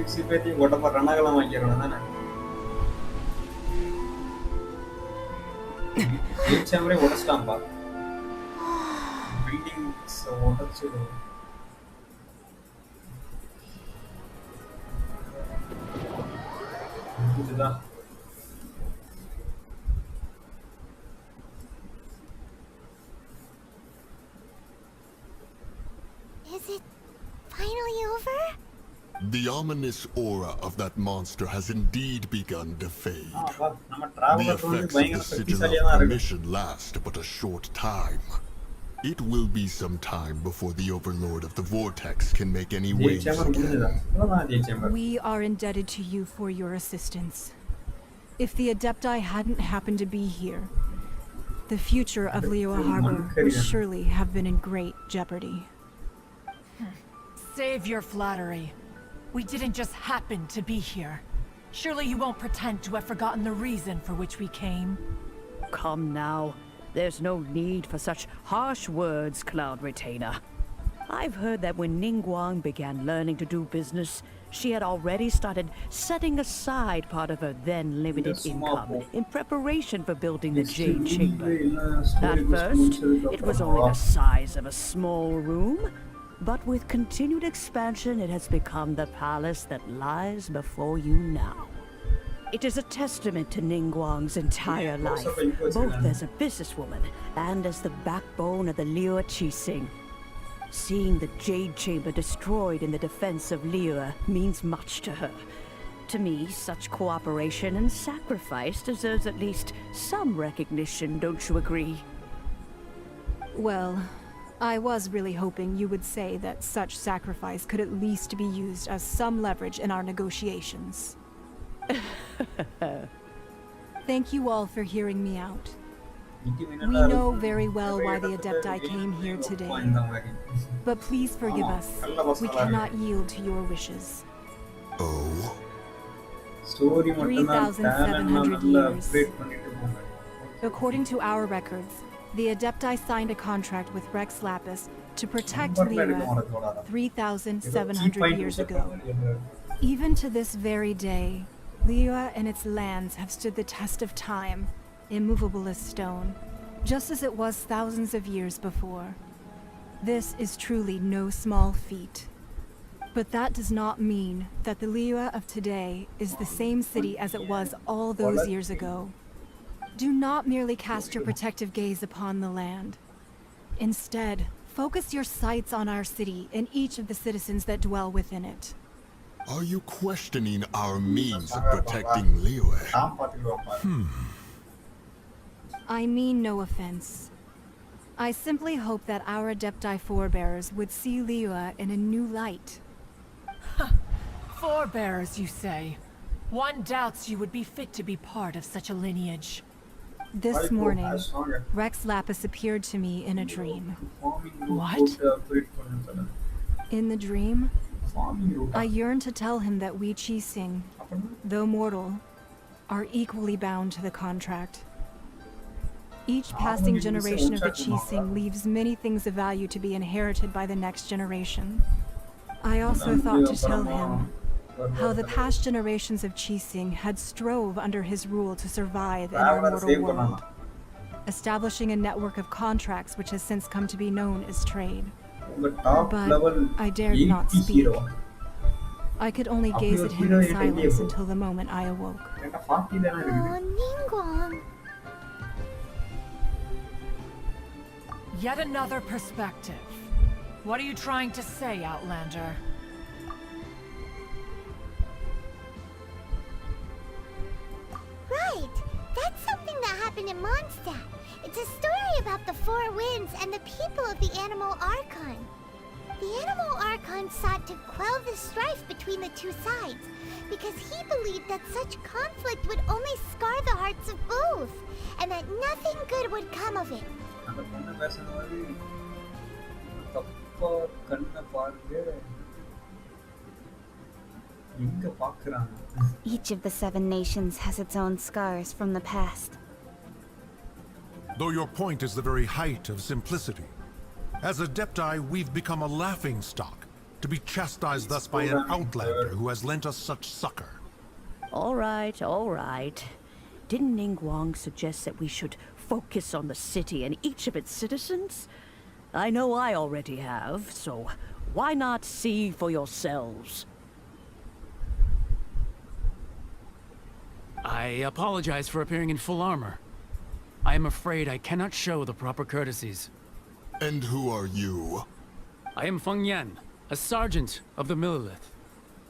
உசிப்பேத்தி ஒட்டப்ப ரணகலம் வாங்கிடுறோம் தானே ஜெயிச்சவரே உடச்சிட்டான்பா buildings உடச்சிடும் இதுதான் Is it finally over? The ominous aura of that monster has indeed begun to fade. The effects of the Sigil of Permission last but a short time. It will be some time before the Overlord of the Vortex can make any waves again. We are indebted to you for your assistance. If the Adepti hadn't happened to be here, the future of Liyue Harbor would surely have been in great jeopardy. Save your flattery. We didn't just happen to be here. Surely you won't pretend to have forgotten the reason for which we came. Come now. There's no need for such harsh words, Cloud Retainer. I've heard that when Ningguang began learning to do business, she had already started setting aside part of her then limited income in preparation for building the Jade Chamber. At first, it was only the size of a small room, but with continued expansion, it has become the palace that lies before you now. It is a testament to Ningguang's entire life, both as a businesswoman and as the backbone of the Liyue Qixing. Seeing the Jade Chamber destroyed in the defense of Liyue means much to her. To me, such cooperation and sacrifice deserves at least some recognition, don't you agree? Well, I was really hoping you would say that such sacrifice could at least be used as some leverage in our negotiations. Thank you all for hearing me out. We know very well why the Adepti came here today. But please forgive us. We cannot yield to your wishes. Oh? 3,700 years. According to our records, the Adepti signed a contract with Rex Lapis to protect Liyue 3,700 years ago. Even to this very day, Liyue and its lands have stood the test of time, immovable as stone, just as it was thousands of years before. This is truly no small feat. But that does not mean that the Liyue of today is the same city as it was all those years ago. Do not merely cast your protective gaze upon the land. Instead, focus your sights on our city and each of the citizens that dwell within it. Are you questioning our means of protecting Liyue? I mean no offense. I simply hope that our Adepti forebears would see Liyue in a new light. Forebears, you say? One doubts you would be fit to be part of such a lineage. This morning, Rex Lapis appeared to me in a dream. What? In the dream, I yearned to tell him that we Qixing, though mortal, are equally bound to the contract. Each passing generation of the Qixing leaves many things of value to be inherited by the next generation. I also thought to tell him how the past generations of Qixing had strove under his rule to survive in our mortal world, establishing a network of contracts which has since come to be known as trade. But I dared not speak. I could only gaze at him in silence until the moment I awoke. Oh, Ningguang. Yet another perspective. What are you trying to say, Outlander? Right. That's something that happened in Mondstadt. It's a story about the Four Winds and the people of the Animal Archon. The Animal Archon sought to quell the strife between the two sides, because he believed that such conflict would only scar the hearts of both, and that nothing good would come of it. Each of the 7 nations has its own scars from the past. Though your point is the very height of simplicity. As Adepti, we've become a laughingstock, to be chastised thus by an outlander who has lent us such succor. All right, all right. Didn't Ningguang suggest that we should focus on the city and each of its citizens? I know I already have, so why not see for yourselves? I apologize for appearing in full armor. I am afraid I cannot show the proper courtesies. And who are you? I am Feng Yan, a sergeant of the Millelith.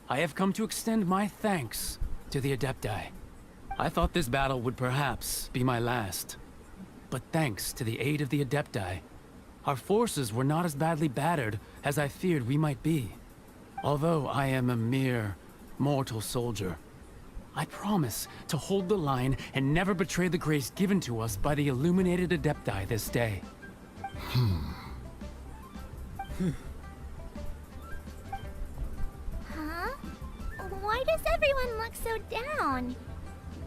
I have come to extend my thanks to the Adepti. I thought this battle would perhaps be my last. But thanks to the aid of the Adepti, our forces were not as badly battered as I feared we might be. Although I am a mere mortal soldier, I promise to hold the line and never betray the grace given to us by the illuminated Adepti this day. Huh? Why does everyone look so down?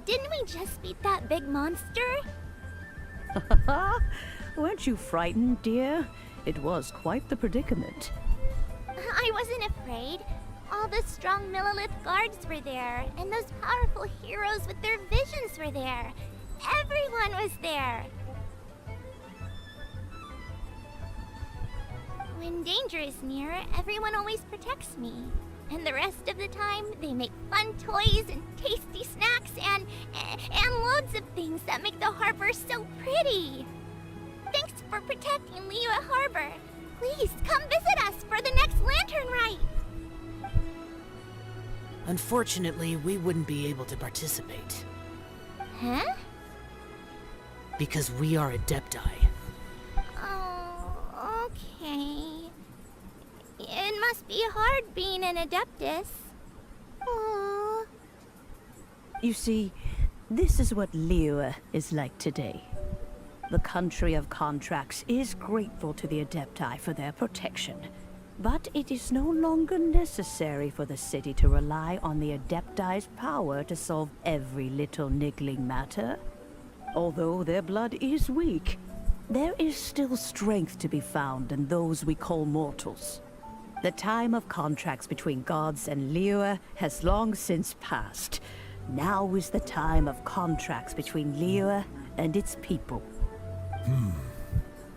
Didn't we just beat that big monster? Weren't you frightened, dear? It was quite the predicament. I wasn't afraid. All the strong Millelith guards were there, and those powerful heroes with their visions were there. Everyone was there. When danger is near, everyone always protects me. And the rest of the time, they make fun toys and tasty snacks and loads of things that make the harbor so pretty. Thanks for protecting Liyue Harbor. Please come visit us for the next lantern rite. Unfortunately, we wouldn't be able to participate. Huh? Because we are Adepti. Oh, okay. It must be hard being an Adeptus. Aww. You see, this is what Liyue is like today. The country of contracts is grateful to the Adepti for their protection. But it is no longer necessary for the city to rely on the Adepti's power to solve every little niggling matter. Although their blood is weak, there is still strength to be found in those we call mortals. The time of contracts between gods and Liyue has long since passed. Now is the time of contracts between Liyue and its people.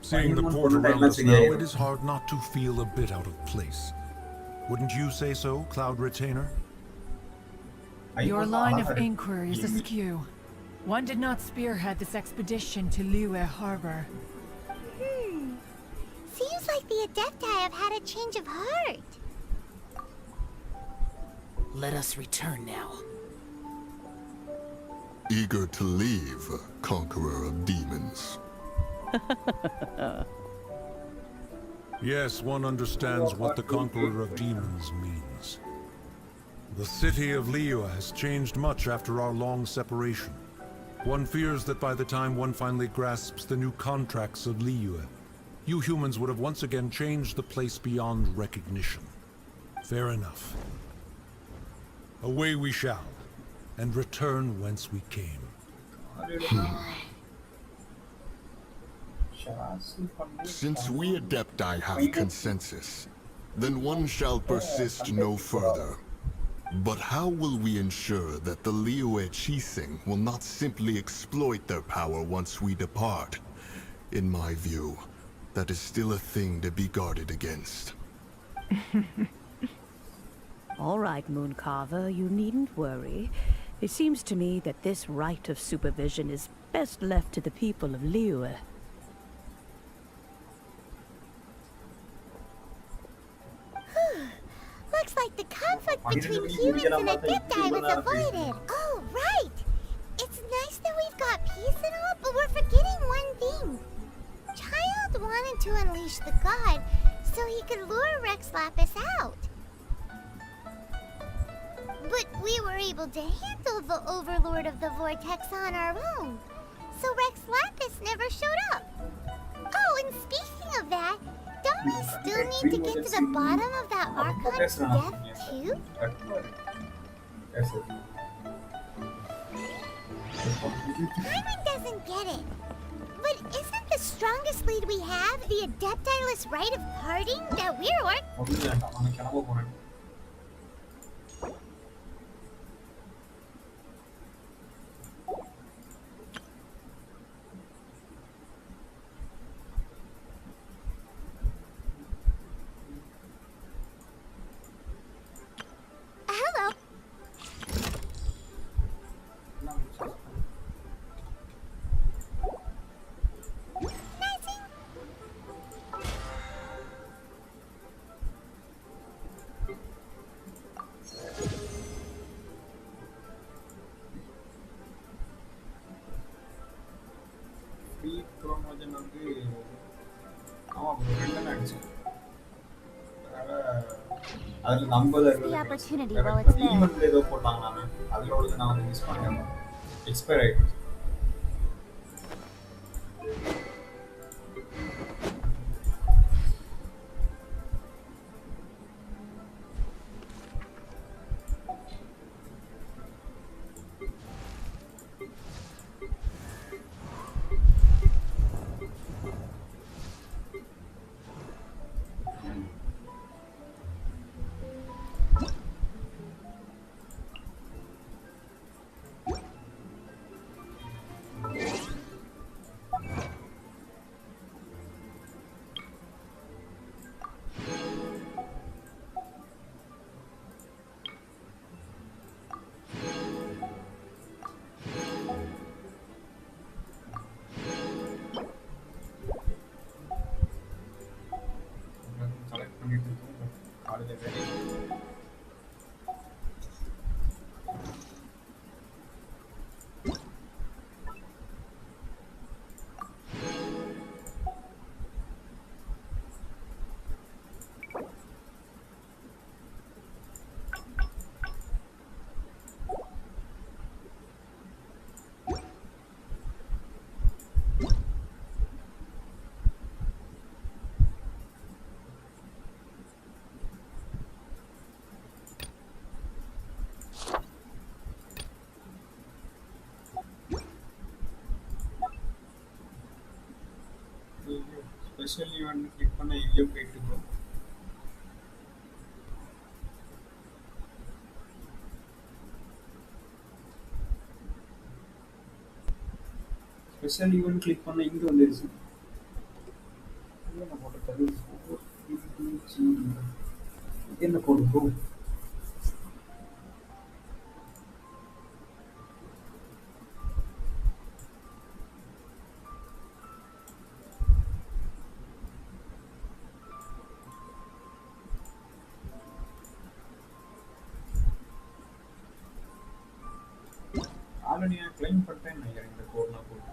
Seeing the port around us now, it is hard not to feel a bit out of place. Wouldn't you say so, Cloud Retainer? Your line of inquiry is askew. One did not spearhead this expedition to Liyue Harbor. Seems like the Adepti have had a change of heart. Let us return now. Eager to leave, Conqueror of Demons. Yes, one understands what the Conqueror of Demons means. The city of Liyue has changed much after our long separation. One fears that by the time one finally grasps the new contracts of Liyue, you humans would have once again changed the place beyond recognition. Fair enough. Away we shall. and return whence we came. Since we Adepti have consensus, then one shall persist no further. But how will we ensure that the Liyue Qixing will not simply exploit their power once we depart? In my view, that is still a thing to be guarded against. All right, Mooncarver, you needn't worry. It seems to me that this right of supervision is best left to the people of Liyue. Looks like the conflict between humans and Adepti was avoided. Oh, right! It's nice that we've got peace and all, but we're forgetting one thing. Child wanted to unleash the god so he could lure Rex Lapis out. But we were able to handle the Overlord of the Vortex on our own, so Rex Lapis never showed up. Oh, and speaking of that, don't we still need to get to the bottom of that Archon's death, too? Hyman doesn't get it. But isn't the strongest lead we have the Adepti-less rite of parting that we're Hello. அதுல 50 the opportunity while it's there. ஈவென்ட்ல ஏதோ போட்டாங்க நானு அதுல உள்ளது நான் வந்து miss பண்ணேன் expire ஆயிடுச்சு ஸ்பெஷல் ஈவென்ட் கிளிக் பண்ண எங்கேயோ போயிட்டு இருக்கோம் ஸ்பெஷல் ஈவென்ட் கிளிக் பண்ண இங்க வந்துருச்சு என்ன போட்டது என்ன கோடு ப்ரோ ஆல்ரெடி நான் க்ளைம் பண்ணிட்டேன் நினைக்கிறேன் இந்த கோட்லாம் போட்டு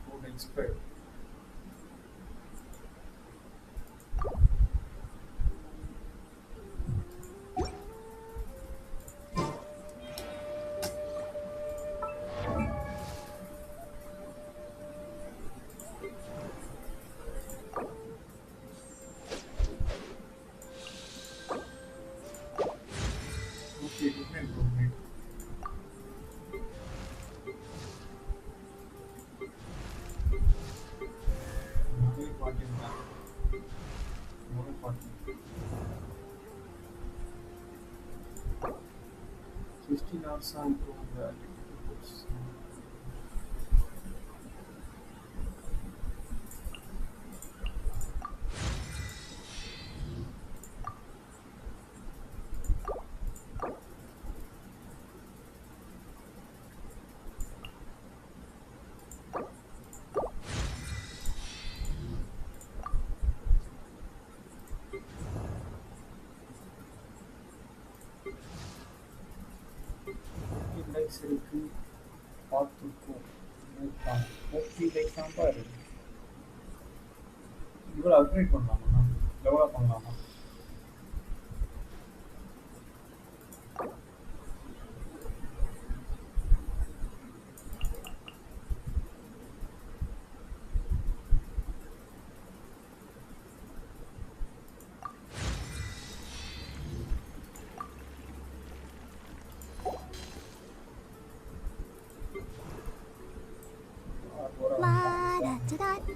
code expire 16 hours on the likes இருக்கு பார்த்துருக்கோம் ஓகே லைக் சாம்பார் இவ்வளோ அப்கிரேட் பண்ணலாமா லெவலாக பண்ணலாமா La da da da.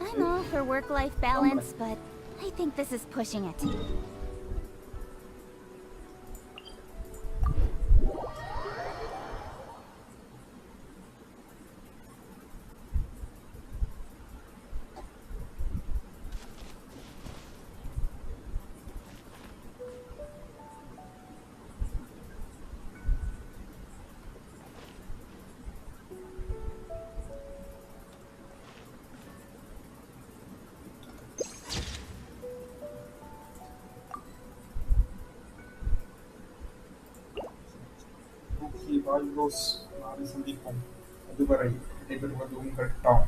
I'm all for work-life balance, but I think this is pushing it. Okay bye bros நாளை சந்திப்போம் அதுவரை விடைபெறுவது உங்கள் டாம்